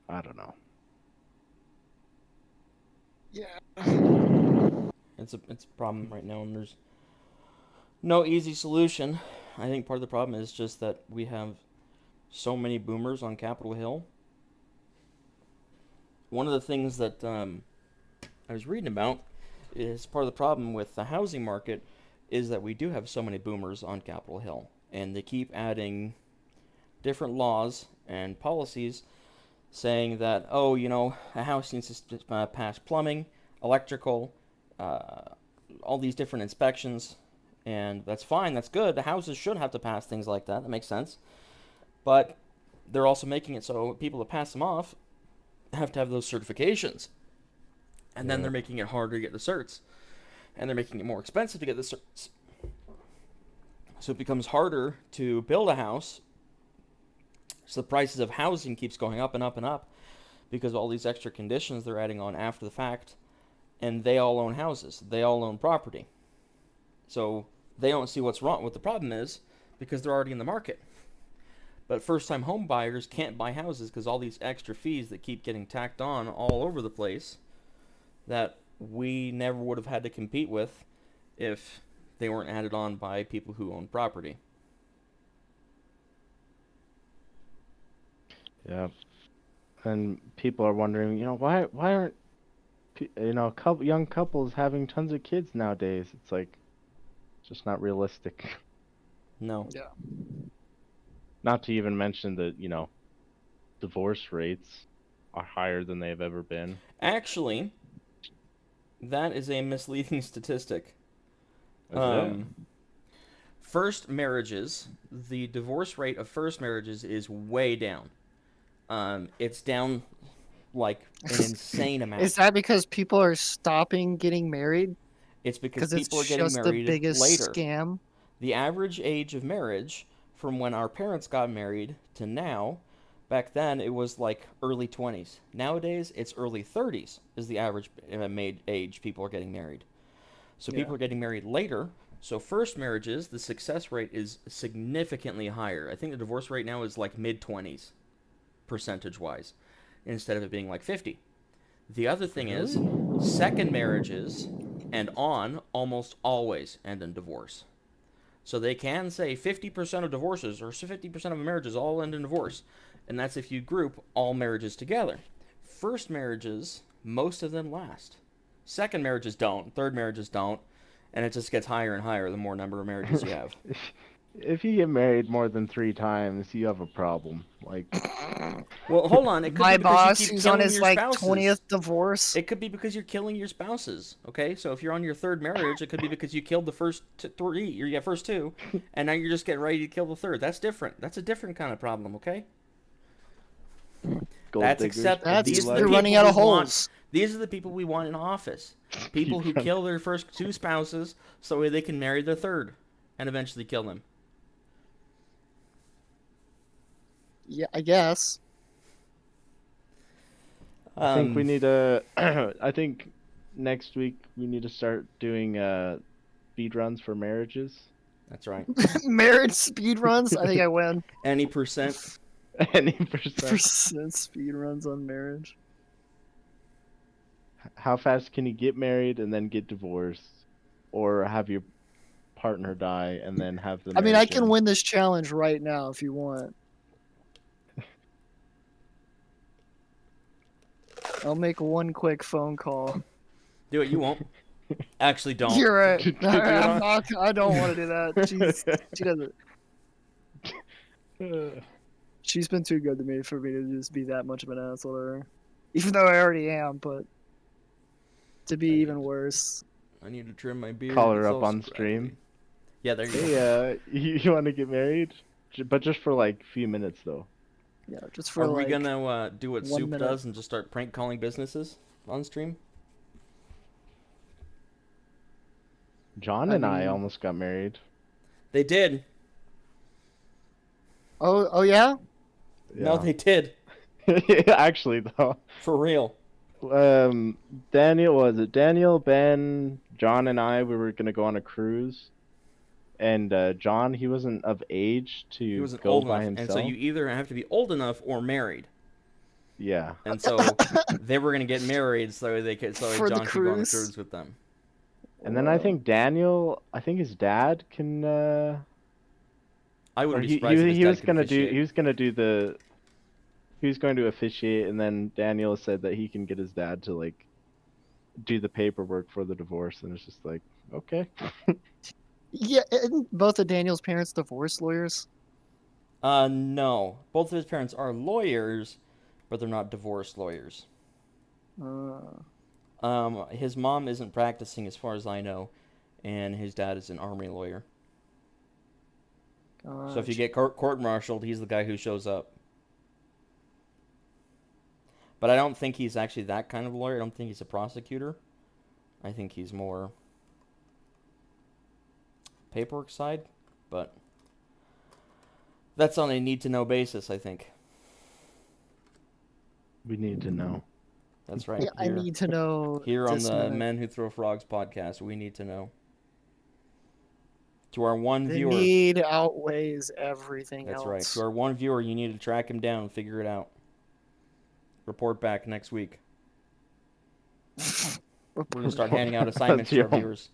I don't know. Yeah. It's a problem right now, and there's no easy solution. I think part of the problem is just that we have so many boomers on Capitol Hill. One of the things that I was reading about is part of the problem with the housing market is that we do have so many boomers on Capitol Hill, and they keep adding different laws and policies saying that, oh, a house needs to pass plumbing, electrical, all these different inspections, and that's fine, that's good. The houses should have to pass things like that. That makes sense. But they're also making it so people that pass them off have to have those certifications. And then they're making it harder to get the certs. And they're making it more expensive to get the certs. So it becomes harder to build a house. So the prices of housing keeps going up and up and up because of all these extra conditions they're adding on after the fact. And they all own houses. They all own property. So they don't see what's wrong, what the problem is, because they're already in the market. But first-time home buyers can't buy houses because all these extra fees that keep getting tacked on all over the place that we never would have had to compete with if they weren't added on by people who own property. Yeah. And people are wondering, why aren't young couples having tons of kids nowadays? It's like it's just not realistic. No. Yeah. Not to even mention that, divorce rates are higher than they've ever been. Actually, that is a misleading statistic. Is it? First marriages, the divorce rate of first marriages is way down. It's down like an insane amount. Is that because people are stopping getting married? It's because Because it's people are getting just the married biggest later. scam. The average age of marriage from when our parents got married to now, back then it was like early 20s. Nowadays it's early 30s is the average age people are getting married. So people are getting married later. So first marriages, the success rate is significantly higher. I think the divorce rate now is like mid 20s percentage-wise instead of it being like 50. The other thing is second marriages and on almost always end in divorce. So they can say 50% of divorces or 50% of marriages all end in divorce. And that's if you group all marriages together. First marriages, most of them last. Second marriages don't. Third marriages don't. And it just gets higher and higher the more number of marriages you have. If you get married more than 3 times, you have a problem. Like, Well, hold on. It could My be because boss, you keep who's on killing his your like spouses. 20th divorce. It could be because you're killing your spouses. Okay, so if you're on your third marriage, it could be because you killed the first three, or yeah, first two, and now you're just getting ready to kill the third. That's different. That's a different kind of problem. Okay. gold That's diggers, acceptable. That's These are the they're people running out of we want. holes. These are the people we want in office. People who kill their first 2 spouses so they can marry their third and eventually kill them. Yeah, I guess. I think we need to. I think next week we need to start doing speed runs for marriages. That's right. Marriage speed runs. I think I win. Any percent. Any percent. Percent speed runs on marriage. How fast can you get married and then get divorced, or have your partner die and then have the? I mean, I marriage can end? win this challenge right now if you want. I'll make one quick phone call. Do it. You won't. Actually, don't. You're right. Do you I'm want- not, I don't want to do that. She doesn't. She's been too good to me for me to just be that much of an asshole to her. Even though I already am, but to be even worse. I need to trim my beard. Call her It's up all on scraggly. stream. Yeah, there you go. Hey, you want to get married? But just for like a few minutes though. Yeah, just for Are like. we gonna do what 1 Soup minute. does and just start prank calling businesses on stream? John I and I mean- almost got married. They did. Oh yeah. No, they did. Actually though. For real. Daniel, Ben, John, and I, we were gonna go on a cruise, and John, he wasn't of age to He wasn't go old by enough, himself. and so you either have to be old enough or married. Yeah, And so they were gonna get married so they could, so For the John could go on a cruise? cruise with them. and then I think Daniel, I think his dad can. I Or wouldn't be he surprised if his he dad was could gonna do officiate. he was gonna do the. He was going to officiate, and then Daniel said that he can get his dad to like do the paperwork for the divorce, and it's just like, okay. Yeah, isn't both of Daniel's parents divorce lawyers? No. Both of his parents are lawyers, but they're not divorce lawyers. His mom isn't practicing as far as I know, and his dad is an army lawyer. So if you get court-martialed, he's the guy who shows up. But I don't think he's actually that kind of lawyer. I don't think he's a prosecutor. I think he's more paperwork side, but that's on a need-to-know basis, I think. We need to know. That's right. Yeah, I need to know. Here on this the minute. Men Who Throw Frogs podcast, we need to know. To our one The viewer. need outweighs everything That's else. right. To our one viewer, you need to track him down and figure it out. Report back next week. We're going to start handing out assignments to our your- viewers.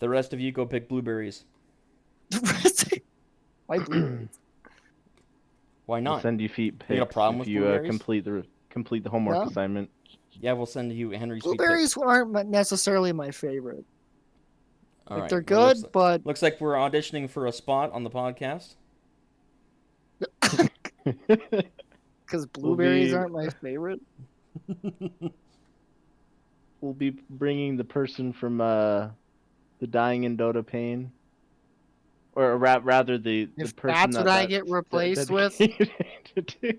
The rest of you go pick blueberries. Why blueberries? Why We'll not? send you feet pics You got a problem if with you blueberries? complete the homework No. assignment. Yeah, we'll send you Henry's sweet Blueberries picks. aren't necessarily my favorite. All Like right. they're Well, good, but looks like we're auditioning for a spot on the podcast. because blueberries be- aren't my favorite. We'll be bringing the person from the Dying in Dota pain, or rather the If person that's what I get replaced with, with.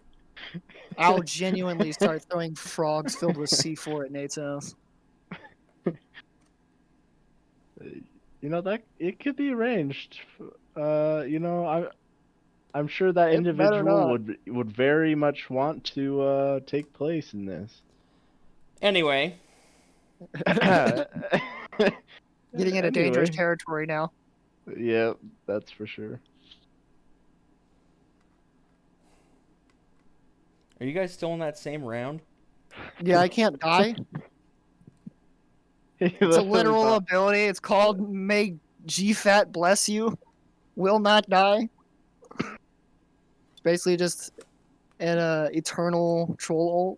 I'll genuinely start throwing frogs filled with C4 at Nate's house. You know that it could be arranged. I'm sure that It better individual not. would very much want to take place in this. Anyway, Getting into dangerous Anyway, territory now. yeah, that's for sure. are you guys still in that same round? Yeah, I can't die. It's a literal ability. It's called May G-Fat Bless You. Will not die. It's basically just an eternal troll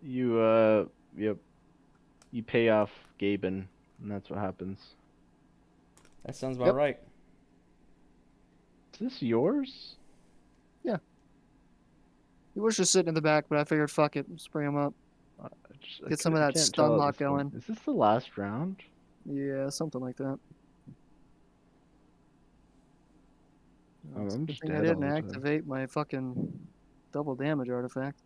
ult. Yep. You pay off Gaben, and that's what happens. That sounds about Yep. right. Is this yours? He was just sitting in the back, but I figured, fuck it, just bring him up. Get some of that can't stun tell at lock this point. going. Is this the last round? Yeah, something like that. Oh, It's a I'm good just thing I dead didn't all the time. activate my fucking double damage artifact.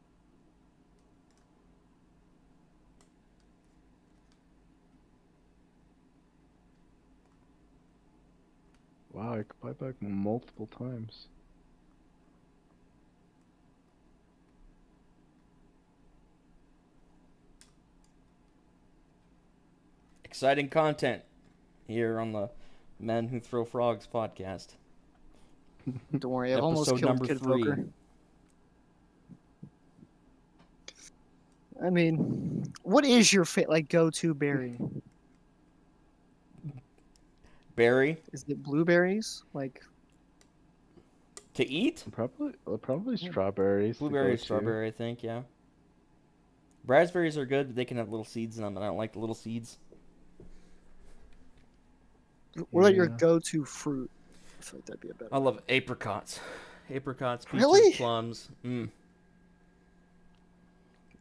Wow, I could buy back multiple times. Exciting content here on the Men Who Throw Frogs podcast. Don't worry, I've almost Episode killed number Kid 3. Voker. I mean, what is your go-to berry? Berry Is it blueberries? Like, to eat? Probably strawberries. to Blueberry, go to. strawberry, I think, yeah. Raspberries are good, but they can have little seeds in them, and I don't like the little seeds. what about your Yeah. go-to fruit? I feel like that'd be a better. I love apricots. Apricots, peaches, Really? plums.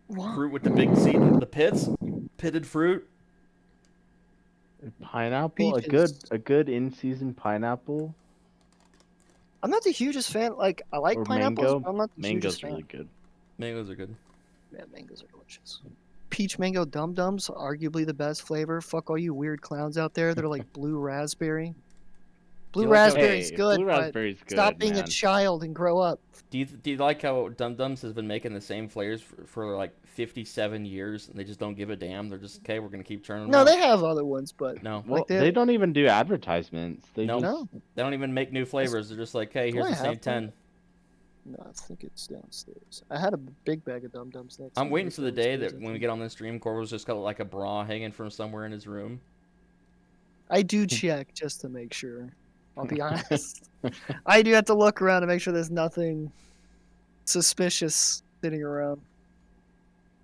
Wow. Fruit with the big seed, the pits. Pitted fruit. Pineapple, Peaches. a good in-season pineapple I'm not the hugest fan. Like, I like or pineapples, mango. but I'm not the Mango's hugest fan. really good. Mangoes are good. Man, mangoes are delicious. Peach mango dum dums, arguably the best flavor. Fuck all you weird clowns out there that are like blue raspberry. Blue You like how- raspberry's Hey, good, blue but raspberry's good, stop being a man. child and grow up. Do you like how Dum Dums has been making the same flavors for like 57 years, and they just don't give a damn? They're just, okay, we're going to keep churning them No, out. they have other ones, but No. Well, like that- they don't even do advertisements. They No. just no, They don't even make new flavors. They're just like, hey, here's I the same have to? 10. no, I think it's downstairs. I had a big bag of dum dums. I'm waiting for the day that when we get on this stream, Corvo's just got like a bra hanging from somewhere in his room. I do check just to make sure. I'll be honest. I do have to look around to make sure there's nothing suspicious sitting around.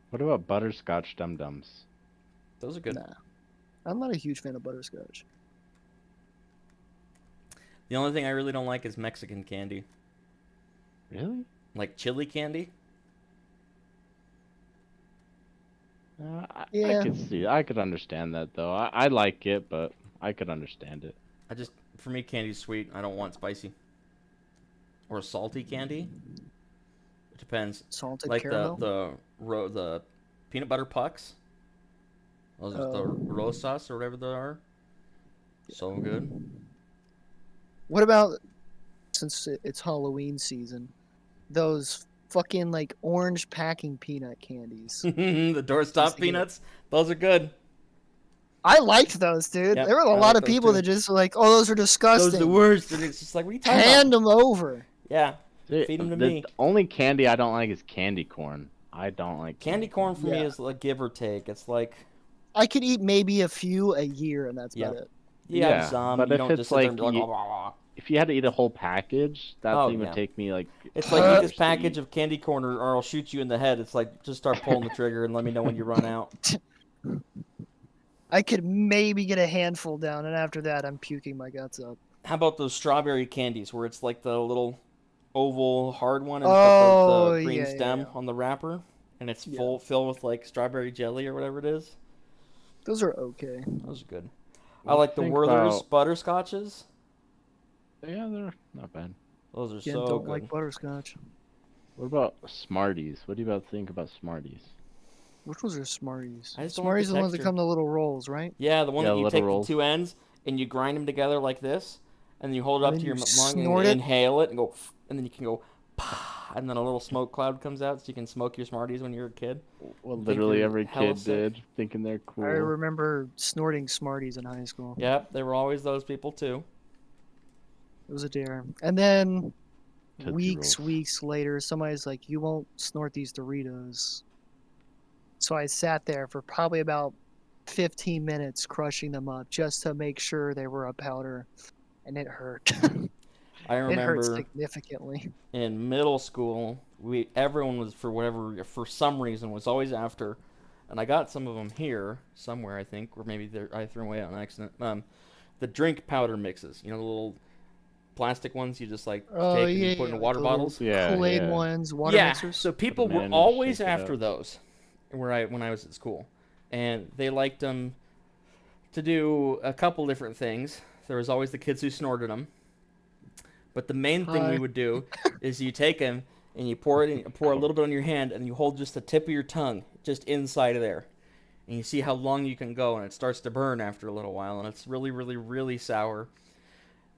What about butterscotch dum dums? Those are good. Nah, I'm not a huge fan of butterscotch. The only thing I really don't like is Mexican candy. Really? Like chili candy. I Yeah. could see. I could understand that though. I like it, but I could understand it. For me, candy's sweet. I don't want spicy. Or salty candy. It depends. Salted Like caramel. the peanut butter pucks. Those are the Oh. rosas or whatever they are. So good. What about, since it's Halloween season, those fucking like orange packing peanut candies? The doorstop Just to get it. peanuts. Those are good. I liked those, dude. Yep, There were a I lot like of those people too. that just were like, "Oh, those are Those disgusting." are the worst. And it's just like, what are you talking Hand about? them over. Yeah, See, feed them to the me. only candy I don't like is candy corn. I don't like Candy corn for me Yeah. is like give or take. It's like, I could eat maybe a few a year, and that's Yeah. about it. you have Yeah, some. but You if don't it's just sit there and like be like, you- "Oh, blah, blah." If you had to eat a whole package, that Oh, thing would yeah. take me like. It's like, eat this hours to package eat. of candy corn or I'll shoot you in the head. It's like, just start pulling the trigger and let me know when you run out. I could maybe get a handful down, and after that, I'm puking my guts up. How about those strawberry candies where it's like the little oval hard one and Oh, the green yeah, stem yeah. on the wrapper? And it's Yeah. filled with like strawberry jelly or whatever it is? Those are okay. Those are good. I like the Think Werther's about- butterscotches. Yeah, they're not bad. Those are Again, so don't good. like butterscotch. What about Smarties? What do you about think about Smarties? Which ones are Smarties? I just don't like Smarties the are the ones that texture. come in the little rolls, right? Yeah, the one Yeah, that you little take rolls. the two ends and you grind them together like this, and then you hold it And up then to your you lung and snort it? inhale it and go, and then you can go, "Pah," and then a little smoke cloud comes out so you can smoke your Smarties when you're a kid. Well, Think literally you're every hella kid sick. did, thinking they're cool. I remember snorting Smarties in high school. Yep, there were always those people too. It was a dare. And then Tootsie weeks Rolls. later, somebody's like, "You won't snort these Doritos." So I sat there for probably about 15 minutes crushing them up just to make sure they were a powder, and it hurt. I It hurt remember significantly. in middle school, everyone was for some reason was always after, and I got some of them here somewhere I think, or maybe I threw them away on accident. The drink powder mixes, you know, the little plastic ones you just like Oh take and yeah, you put in like water the little bottles. Yeah, Kool-Aid yeah. ones, water Yeah, mixers. so people them were in and always shake it after up. those, when I was at school, and they liked them to do a couple different things. There was always the kids who snorted them, but the main thing we Hi. would do is you take them and you pour a little bit on your hand, and you hold just the tip of your tongue just inside of there, and you see how long you can go, and it starts to burn after a little while, and it's really, really, really sour.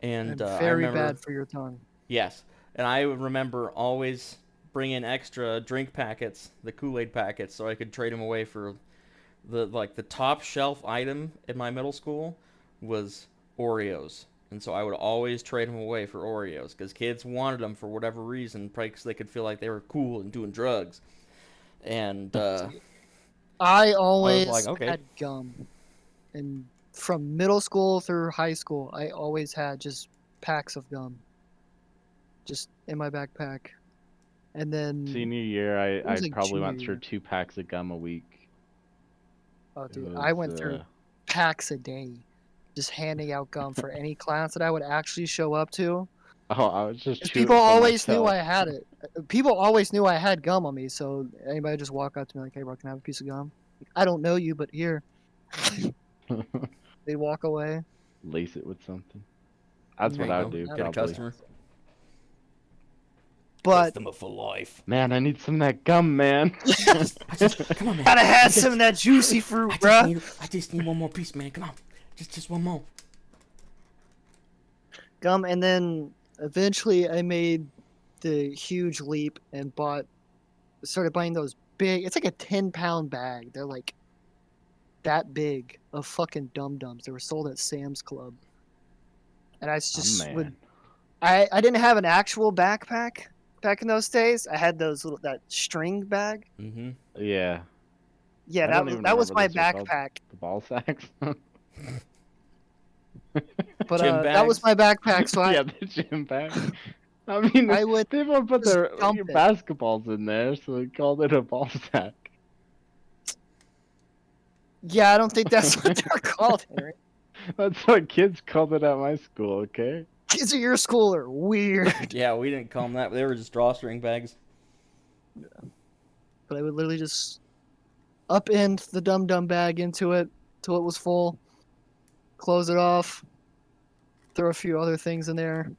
And And I very remember, bad for your tongue. yes, and I would remember always bringing extra drink packets, the Kool-Aid packets, so I could trade them away for the top shelf item in my middle school was Oreos. And so I would always trade them away for Oreos because kids wanted them for whatever reason, probably because they could feel like they were cool and doing drugs. And I always like, okay. had gum, and from middle school through high school, I always had just packs of gum, just in my backpack. And then, Senior year, I was like probably went junior through 2 packs of gum a week. oh It dude, I was, went through packs a day, just handing out gum for any class that I would actually show up to. Oh, I was just 'Cause chewing people it for always knew myself. I had it. People always knew I had gum on me, so anybody just walk up to me like, "Hey, bro, can I have a piece of gum?" Like, I don't know you, but here. They'd walk away. Lace it with something. That's there what you I go. would do. Get a Probably. customer. But Customer for life. Man, I need some of that gum, man. Come on, man. gotta have some of that juicy fruit, bruh. I just need one more piece, man. Come on, just one more. Gum, and then eventually I made the huge leap and started buying those big. It's like a 10-pound bag. They're like that big of fucking Dum Dums. They were sold at Sam's Club, and I just Oh, would. man. I didn't have an actual backpack back in those days. I had that string bag. Mm-hmm. Yeah. Yeah, I don't that even that was my remember those were called. backpack. The ball sacks. But Gym that was bags? my backpack. So yeah, the gym bag. I mean, I would people put just their dump your it. basketballs in there, so they called it a ball sack. yeah, I don't think that's what they're called, Henry. That's what kids called it at my school. Okay. Kids at your school are weird. Yeah, we didn't call them that. They were just drawstring bags. But I would literally just upend the Dum Dum bag into it till it was full, close it off, throw a few other things in there,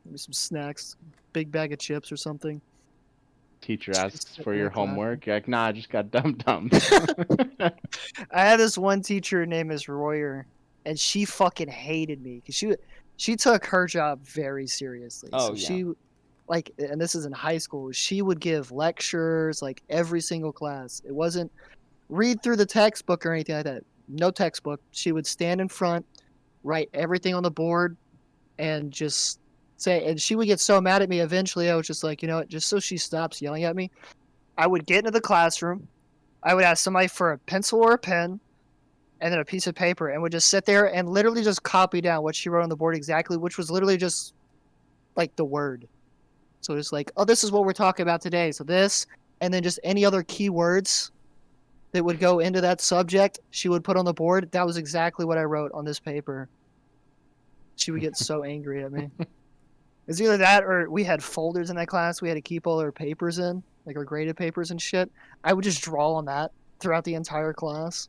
maybe some snacks, big bag of chips or something. Teacher Just asks sit for in your the class. homework. You're like, nah, I just got Dum Dums. I had this one teacher named Miss Royer, and she fucking hated me because she took her job very seriously. Oh, So yeah. she, like, and this is in high school. She would give lectures like every single class. It wasn't read through the textbook or anything like that. no textbook. She would stand in front, write everything on the board, and just say. And she would get so mad at me. Eventually, I was just like, you know what? Just so she stops yelling at me, I would get into the classroom. I would ask somebody for a pencil or a pen, and then a piece of paper, and would just sit there and literally just copy down what she wrote on the board exactly, which was literally just like the word. So it's like, oh, this is what we're talking about today. So this, and then just any other keywords that would go into that subject, she would put on the board. That was exactly what I wrote on this paper. She would get so angry at me. It's either that or we had folders in that class. We had to keep all our papers in, like our graded papers and shit. I would just draw on that throughout the entire class.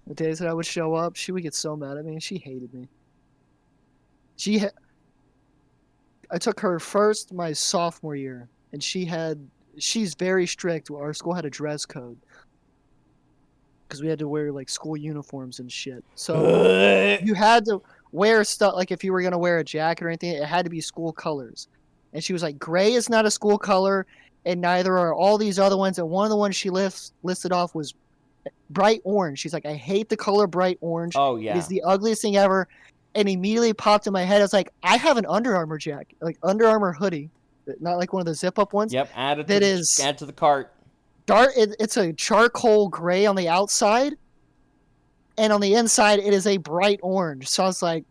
The days that I would show up, she would get so mad at me. She hated me. I took her first my sophomore year, and she's very strict. Our school had a dress code because we had to wear like school uniforms and shit. So you had to wear stuff, like if you were gonna wear a jacket or anything, it had to be school colors. And she was like, gray is not a school color, and neither are all these other ones. And one of the ones she listed off was bright orange. She's like, I hate the color bright orange. Oh It yeah. is the ugliest thing ever. And immediately popped in my head. I was like, I have an Under Armour jacket, like Under Armour hoodie, not like one of the zip up ones. Yep. Add That is add to the cart. It's a charcoal gray on the outside, and on the inside it is a bright orange. So I was like,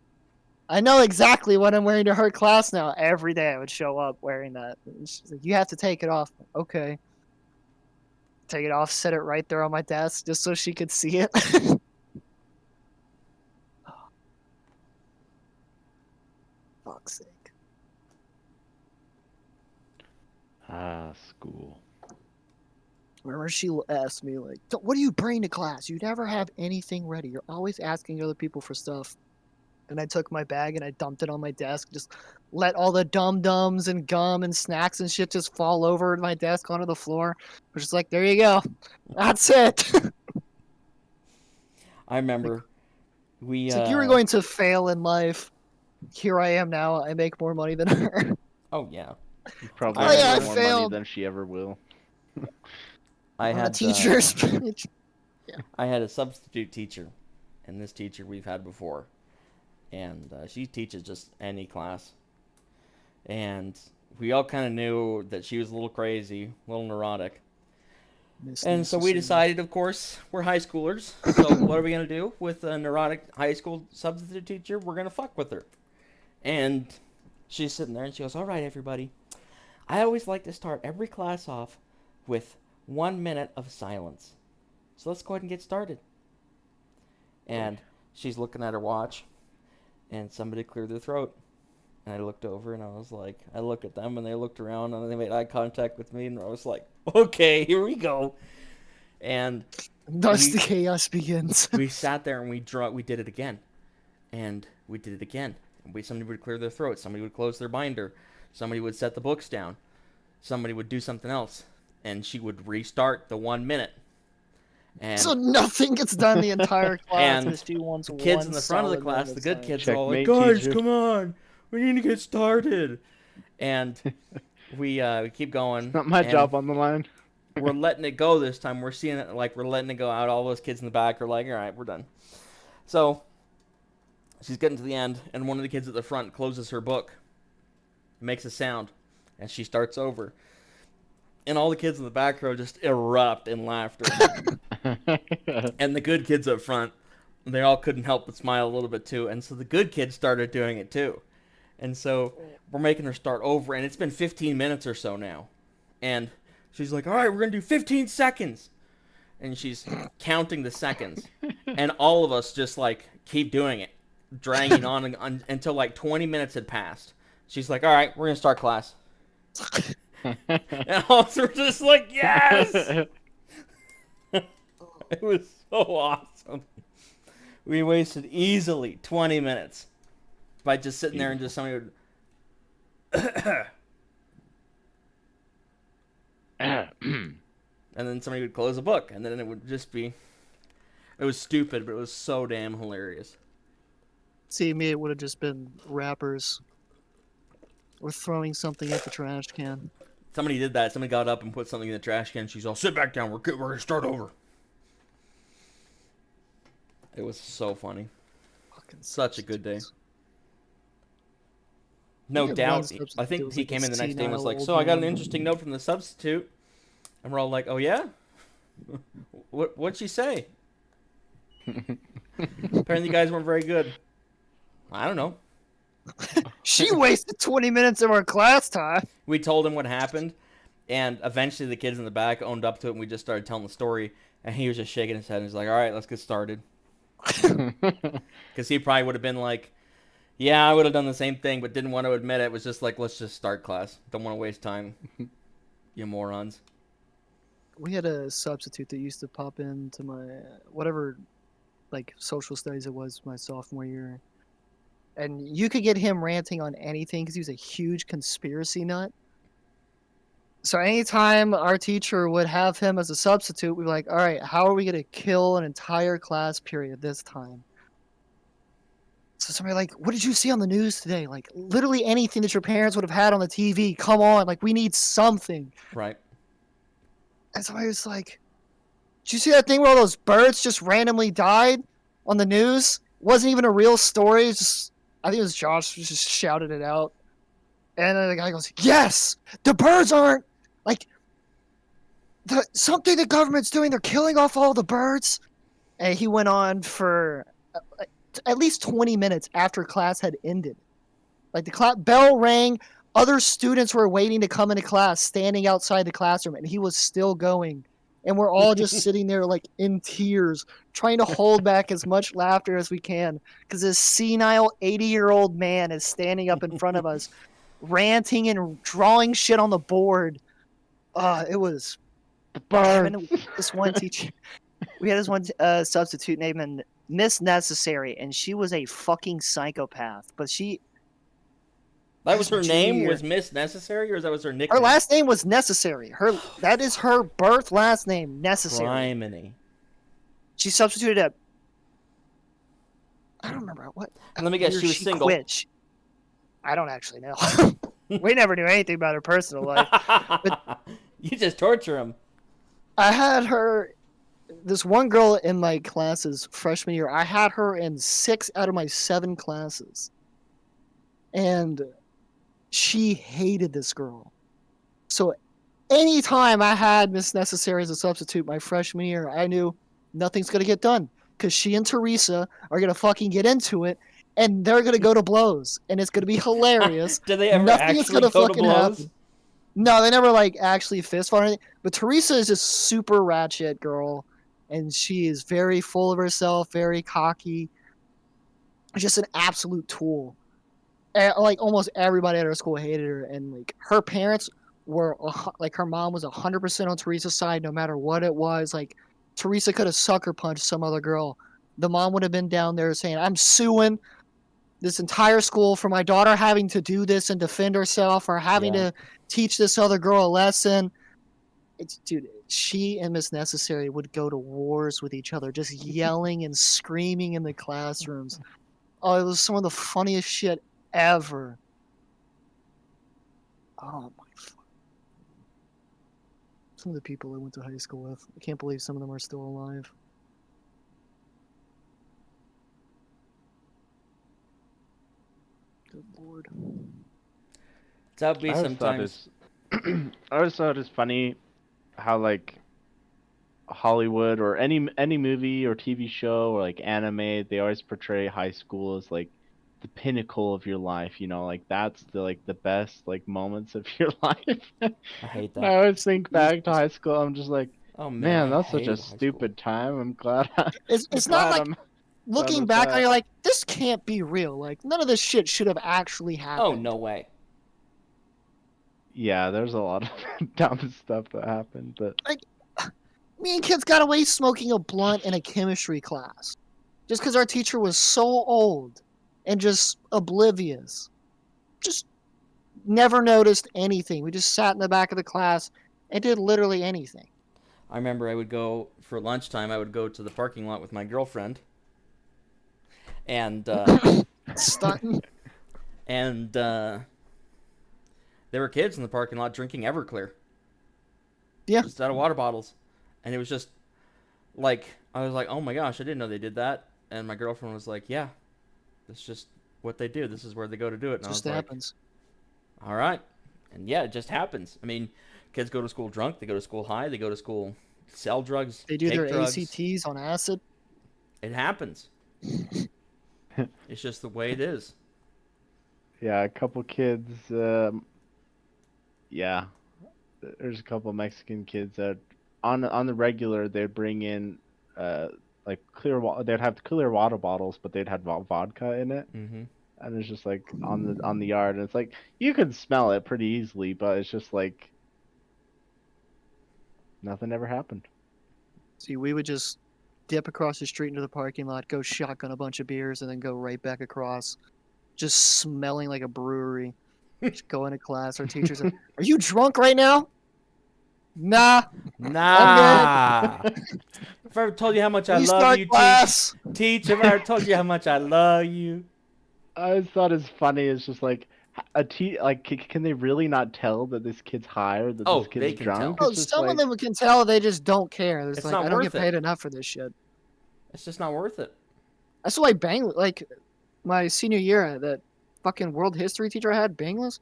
I know exactly what I'm wearing to her class now. Every day I would show up wearing that. And she's like, you have to take it off. Okay. Take it off, set it right there on my desk just so she could see it. Fuck's sake. School. Remember, she asked me, like, what do you bring to class? You never have anything ready. You're always asking other people for stuff. And I took my bag and I dumped it on my desk. Just let all the dum-dums and gum and snacks and shit just fall over my desk onto the floor. I was just like, there you go. That's it. I remember we. It's like, you were going to fail in life. Here I am now. I make more money than her. Oh yeah. You probably Oh, yeah, have I more money failed. than she ever will. I I'm a had teacher's bitch. I had a substitute teacher, and this teacher we've had before, and she teaches just any class, and we all kind of knew that she was a little crazy, a little neurotic, and so we decided, of course, we're high schoolers, so what are we gonna do with a neurotic high school substitute teacher? We're gonna fuck with her, and she's sitting there and she goes, "All right, everybody, I always like to start every class off with 1 minute of silence. So let's go ahead and get started." And she's looking at her watch, and somebody cleared their throat. And I looked over, and I was like, I looked at them, and they looked around, and they made eye contact with me, and I was like, okay, here we go. And Thus the chaos begins. we sat there, and we did it again. And we did it again. Somebody would clear their throat. Somebody would close their binder. Somebody would set the books down. Somebody would do something else. And she would restart the 1 minute. And So nothing gets done the entire class. And as she wants the kids one in the front of the solid class, minute the of good silence. kids, are all like, Checkmate, guys, teacher." come on. We need to get started. And we keep going. Not my and job on the line. We're letting it go this time. We're seeing it like we're letting it go out. All those kids in the back are like, all right, we're done. So she's getting to the end, and one of the kids at the front closes her book, makes a sound, and she starts over. And all the kids in the back row just erupt in laughter. And the good kids up front, they all couldn't help but smile a little bit too. And so the good kids started doing it too. And so we're making her start over, and it's been 15 minutes or so now. And she's like, all right, we're going to do 15 seconds. And she's counting the seconds. And all of us just like keep doing it, dragging on until like 20 minutes had passed. She's like, all right, we're going to start class. And all of us were just like, yes! It was so awesome. We wasted easily 20 minutes by just sitting there and just somebody would... and then somebody would close a book, and then it would just be... It was stupid, but it was so damn hilarious. See, me, it would have just been rappers. Or throwing something at the trash can. Somebody did that. Somebody got up and put something in the trash can. She's all, sit back down. We're good. We're going to start over. It was so funny. Fucking Such a good day. substitutes. No think doubt. one I substitute think was he like a came in the next day and was senile like, old "So I got an man. interesting note from the substitute," and we're all like, "Oh yeah, what'd she say?" Apparently, you guys weren't very good. I don't know. She wasted 20 minutes of our class time. We told him what happened, and eventually the kids in the back owned up to it, and we just started telling the story. And he was just shaking his head, and he's like, "All right, let's get started." Because he probably would have been like, "Yeah, I would have done the same thing, but didn't want to admit it. It was just like, let's just start class. Don't want to waste time, you morons." We had a substitute that used to pop into my whatever, like social studies it was my sophomore year, and you could get him ranting on anything because he was a huge conspiracy nut. So anytime our teacher would have him as a substitute, we'd be like, "All right, how are we gonna kill an entire class period this time?" So somebody like, "What did you see on the news today?" Like literally anything that your parents would have had on the TV. Come on, like we need something. Right. And somebody was like, "Did you see that thing where all those birds just randomly died on the news? Wasn't even a real story. Just I think it was Josh who just shouted it out." And then the guy goes, "Yes, the birds aren't like something the government's doing. They're killing off all the birds." And he went on for at least 20 minutes after class had ended. Like the bell rang, other students were waiting to come into class, standing outside the classroom, and he was still going. And we're all just sitting there like in tears, trying to hold back as much laughter as we can, because this senile 80-year-old man is standing up in front of us, ranting and drawing shit on the board. It was Birds. this one teacher. We had this one substitute named Miss Necessary, and she was a fucking psychopath. But That was her name, junior- was Miss Necessary, or that was her nickname? her last name was Necessary. That is her birth last name, Necessary. Criminy. She substituted at I don't remember what. Let me guess, year she was single. quit. I don't actually know. We never knew anything about her personal life. You just torture him. I had her. This one girl in my classes freshman year, I had her in 6 out of my 7 classes. And she hated this girl. So anytime I had Miss Necessary as a substitute my freshman year, I knew nothing's going to get done. Because she and Teresa are going to fucking get into it. And they're going to go to blows. And it's going to be hilarious. Did they ever Nothing is actually gonna go to fucking blows? happen. No, they never like actually fist fought or anything. But Teresa is just super ratchet girl, and she is very full of herself, very cocky. Just an absolute tool. And, like almost everybody at her school hated her, and like her parents were like her mom was 100% on Teresa's side, no matter what it was. Like Teresa could have sucker punched some other girl. The mom would have been down there saying, "I'm suing this entire school for my daughter having to do this and defend herself, or having Yeah. to teach this other girl a lesson." Dude, she and Miss Necessary would go to wars with each other, just yelling and screaming in the classrooms. Oh, it was some of the funniest shit ever. Oh my! Some of the people I went to high school with, I can't believe some of them are still alive. Good lord. That would be I always thought sometimes. I always thought it's funny how like Hollywood or any movie or TV show or like anime, they always portray high school as like the pinnacle of your life, you know, like that's the best like moments of your life. I hate I that. always think back to high school, I'm just like, Oh man, I that's such hated a high school. stupid time. I'm glad It's I'm not glad like I'm looking with back that. on, you're like, this can't be real. Like none of this shit should have actually happened. Oh no way. Yeah, there's a lot of dumb stuff that happened, but Me and kids got away smoking a blunt in a chemistry class, just because our teacher was so old and just oblivious. Just never noticed anything. We just sat in the back of the class and did literally anything. I remember I would go for lunchtime. I would go to the parking lot with my girlfriend, and Stunting. and there were kids in the parking lot drinking Everclear. Yeah. Just out of water bottles, and it was just like I was like, oh my gosh, I didn't know they did that. And my girlfriend was like, yeah, that's just what they do. This is where they go to do it. And It I was just like, happens. all right. And yeah, it just happens. I mean, kids go to school drunk. They go to school high. They go to school sell drugs, They do take their drugs. ACTs on acid. It happens. It's just the way it is. Yeah, a couple kids. Yeah, there's a couple Mexican kids that on the regular they'd bring in like they'd have clear water bottles, but they'd have vodka in it, Mm-hmm. and it's just like on the yard, and it's like you can smell it pretty easily, but it's just like nothing ever happened. See, we would just dip across the street into the parking lot, go shotgun a bunch of beers, and then go right back across, just smelling like a brewery. Just go into class. Our teachers like, "Are you drunk right now?" Nah. Nah. If I ever told you how much I love Restart you, class. teach. If I ever told you how much I love you. I always thought it's funny. It's just like can they really not tell that this kid's high or that Oh, this kid they is can drunk? tell. Oh, It's just some like, of them can tell they just don't care. There's It's like, not I don't get worth it. paid enough for this shit. It's just not worth it. That's why like my senior year, that fucking world history teacher I had, Banglas,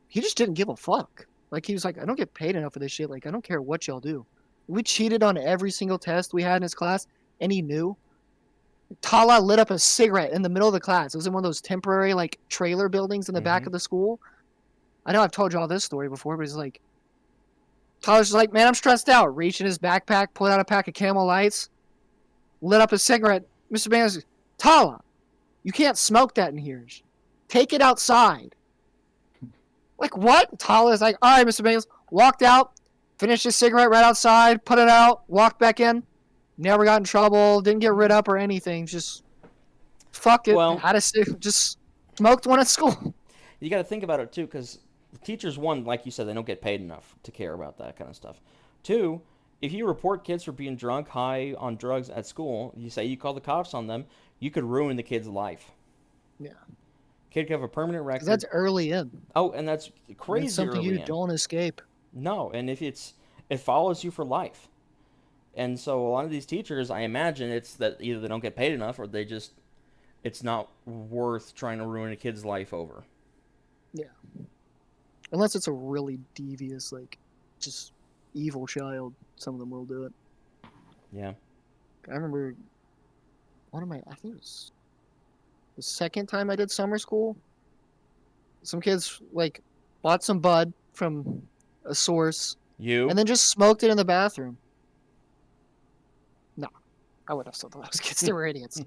he just didn't give a fuck. Like he was like, I don't get paid enough for this shit. Like I don't care what y'all do. We cheated on every single test we had in his class, and he knew. Tala lit up a cigarette in the middle of the class. It was in one of those temporary like trailer buildings in the back Mhm. of the school. I know I've told you all this story before, but he's like, Tyler's just like, man, I'm stressed out. Reached in his backpack, pulled out a pack of Camel Lights, lit up a cigarette. Mr. Bangles, Tala, you can't smoke that in here. Take it outside. Like, what? Tala's like, all right, Mr. Bangles. Walked out, finished his cigarette right outside, put it out, walked back in. Never got in trouble, didn't get rid up or anything. Just, fuck it. Well- Just smoked one at school. You got to think about it too, because the teachers, one, like you said, they don't get paid enough to care about that kind of stuff. Two, if you report kids for being drunk, high on drugs at school, you say you call the cops on them, you could ruin the kid's life. Yeah. Kid could have a permanent 'Cause record. that's early in. Oh, and that's crazy It's something early you in. don't escape. No, and if it follows you for life. And so a lot of these teachers, I imagine it's that either they don't get paid enough or it's not worth trying to ruin a kid's life over. Unless it's a really devious, like, just evil child. Some of them will do it. Yeah. I remember I think it was the second time I did summer school. Some kids, like, bought some bud from a source You? and then just smoked it in the bathroom. No, I wouldn't have sold those kids. They were idiots.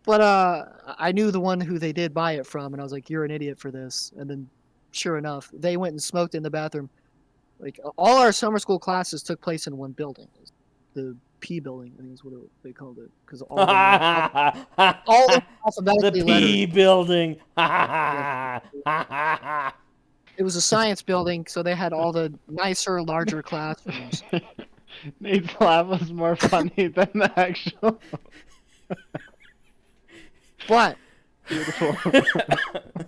But I knew the one who they did buy it from, and I was like, "You're an idiot for this." And then, sure enough, they went and smoked in the bathroom. Like all our summer school classes took place in one building, the P building. I think is what they called it, because all of them were all the alphabetically P lettered. building. It was a science building, so they had all the nicer, larger classrooms. Nate's laugh was more funny than the actual. But Beautiful.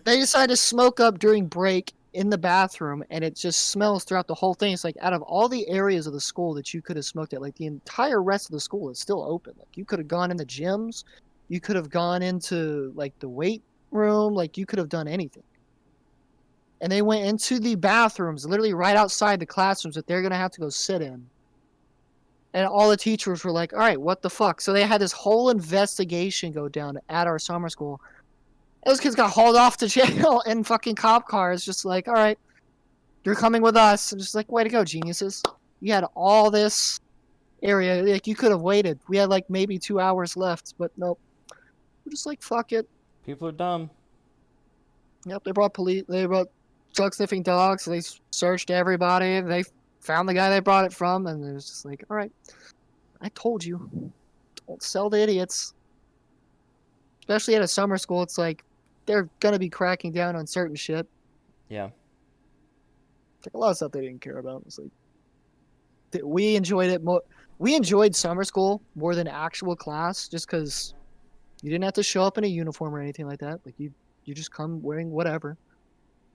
they decided to smoke up during break in the bathroom, and it just smells throughout the whole thing. It's like out of all the areas of the school that you could have smoked at, like the entire rest of the school is still open. Like you could have gone in the gyms, you could have gone into like the weight room, like you could have done anything. And they went into the bathrooms, literally right outside the classrooms that they're gonna have to go sit in. And all the teachers were like, all right, what the fuck? So they had this whole investigation go down at our summer school. Those kids got hauled off to jail in fucking cop cars, just like, all right, you're coming with us. And just like, way to go, geniuses. You had all this area. Like, you could have waited. We had like maybe 2 hours left, but nope. We're just like, fuck it. People are dumb. Yep, they brought drug sniffing dogs. They searched everybody. They found the guy they brought it from, and it was just like, all right, I told you, don't sell to idiots. Especially at a summer school, it's like they're gonna be cracking down on certain shit. Yeah. It's like a lot of stuff they didn't care about. It's like we enjoyed it more. We enjoyed summer school more than actual class, just because you didn't have to show up in a uniform or anything like that. Like you just come wearing whatever.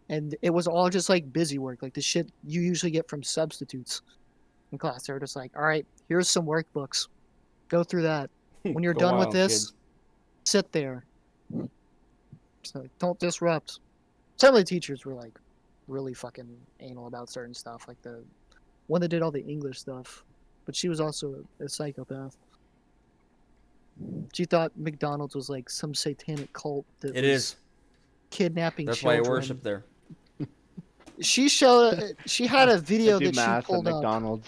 And it was all just like busy work, like the shit you usually get from substitutes in class. They're just like, all right, here's some workbooks. Go through that. When you're Go done with wild, this, kids. sit there. So don't disrupt. Some of the teachers were like really fucking anal about certain stuff, like the one that did all the English stuff, but she was also a psychopath. She thought McDonald's was like some satanic cult that It was is. kidnapping That's why I children. worship there. She had a I video do that she mass at pulled up. McDonald's.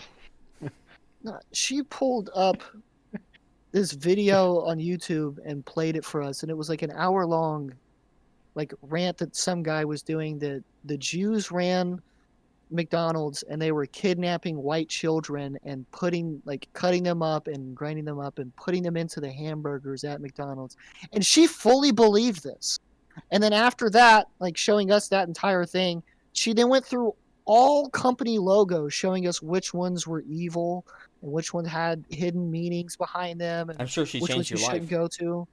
No, she pulled up this video on YouTube and played it for us, and it was like an hour long, like rant that some guy was doing that the Jews ran McDonald's and they were kidnapping white children and cutting them up and grinding them up and putting them into the hamburgers at McDonald's, and she fully believed this. And then after that, like showing us that entire thing, she then went through all company logos showing us which ones were evil and which ones had hidden meanings behind them and I'm sure she which ones changed you your shouldn't life. go to.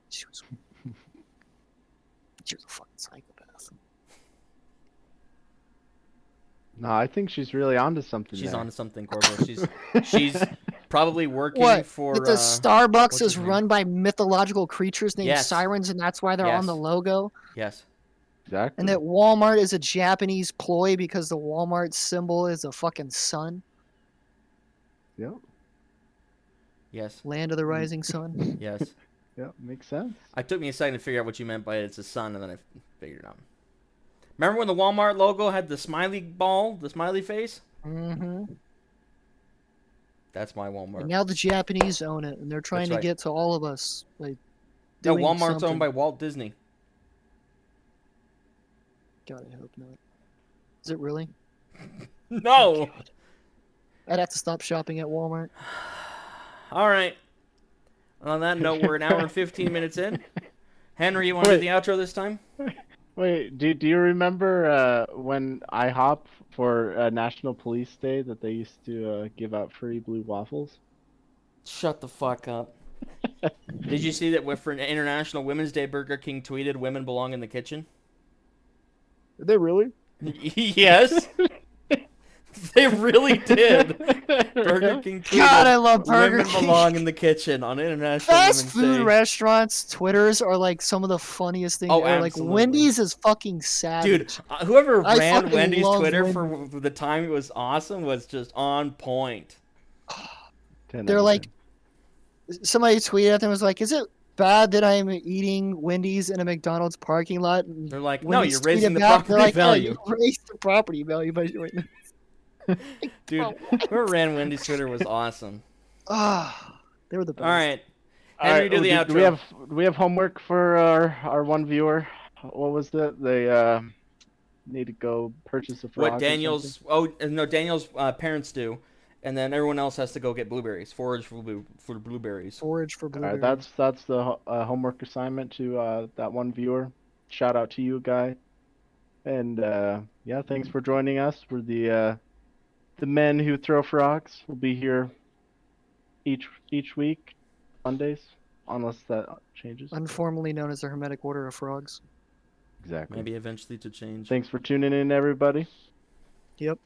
She was a fucking psychopath. No, I think she's really onto something. She's there. onto something, Corvo. She's probably working What? for. That the Starbucks what's is his name? run by mythological creatures named Yes. sirens, and that's why they're on the Yes. logo. Yes. Exactly. And that Walmart is a Japanese ploy because the Walmart symbol is a fucking sun, Yep. Yes. land of the rising sun. Yes. Yep. Makes sense. It took me a second to figure out what you meant by it's a sun, and then I figured it out. Remember when the Walmart logo had the smiley ball, the smiley face? hmm That's my And Walmart. now the Japanese own it, and they're trying That's to right. get to all of us. Like, No, doing Walmart's something. owned by Walt Disney. God, I hope not. Is it really? No. I'd have to stop shopping at Walmart. All right. On that note, we're an hour and 15 minutes in. Henry, you want to do Wait. the outro this time? Wait, do you remember when IHOP for National Police Day that they used to give out free blue waffles? Shut the fuck up. Did you see that for International Women's Day, Burger King tweeted, "Women belong in the kitchen"? Did they really? Yes. They really did. Burger King tweeted, God, I love Burger "Women King. belong in the kitchen" on International Fast Women's food Day. restaurants' Twitters are like some of the funniest things Oh, ever. Like absolutely. Wendy's is fucking savage. Dude, whoever I ran fucking Wendy's love Twitter Wendy's. for the time it was awesome was just on point. 10 They're out of like, somebody tweeted at them was like, "Is it bad that I'm eating Wendy's in a McDonald's parking lot?" And They're like, no, Wendy's you're raising tweeted the back, they're property like, "Yeah, value. you raised the property value by doing this." Dude, whoever ran Wendy's Twitter was awesome. Ah, they were the best. All right. All Henry, right, do the do we outro. have homework for our one viewer? What was that? They need to go purchase a frog. What or Daniel's... Oh, no, Daniel's parents do. And then everyone else has to go get blueberries. Forage for blueberries. Forage for something? All blueberries. right, that's the homework assignment to that one viewer. Shout out to you, guy. And yeah, thanks for joining us. We're the men who throw frogs. We'll be here each week, Mondays, unless that changes. Unformally known as the Hermetic Order of Frogs. Exactly. Maybe eventually to change. Thanks for tuning in, everybody. Yep.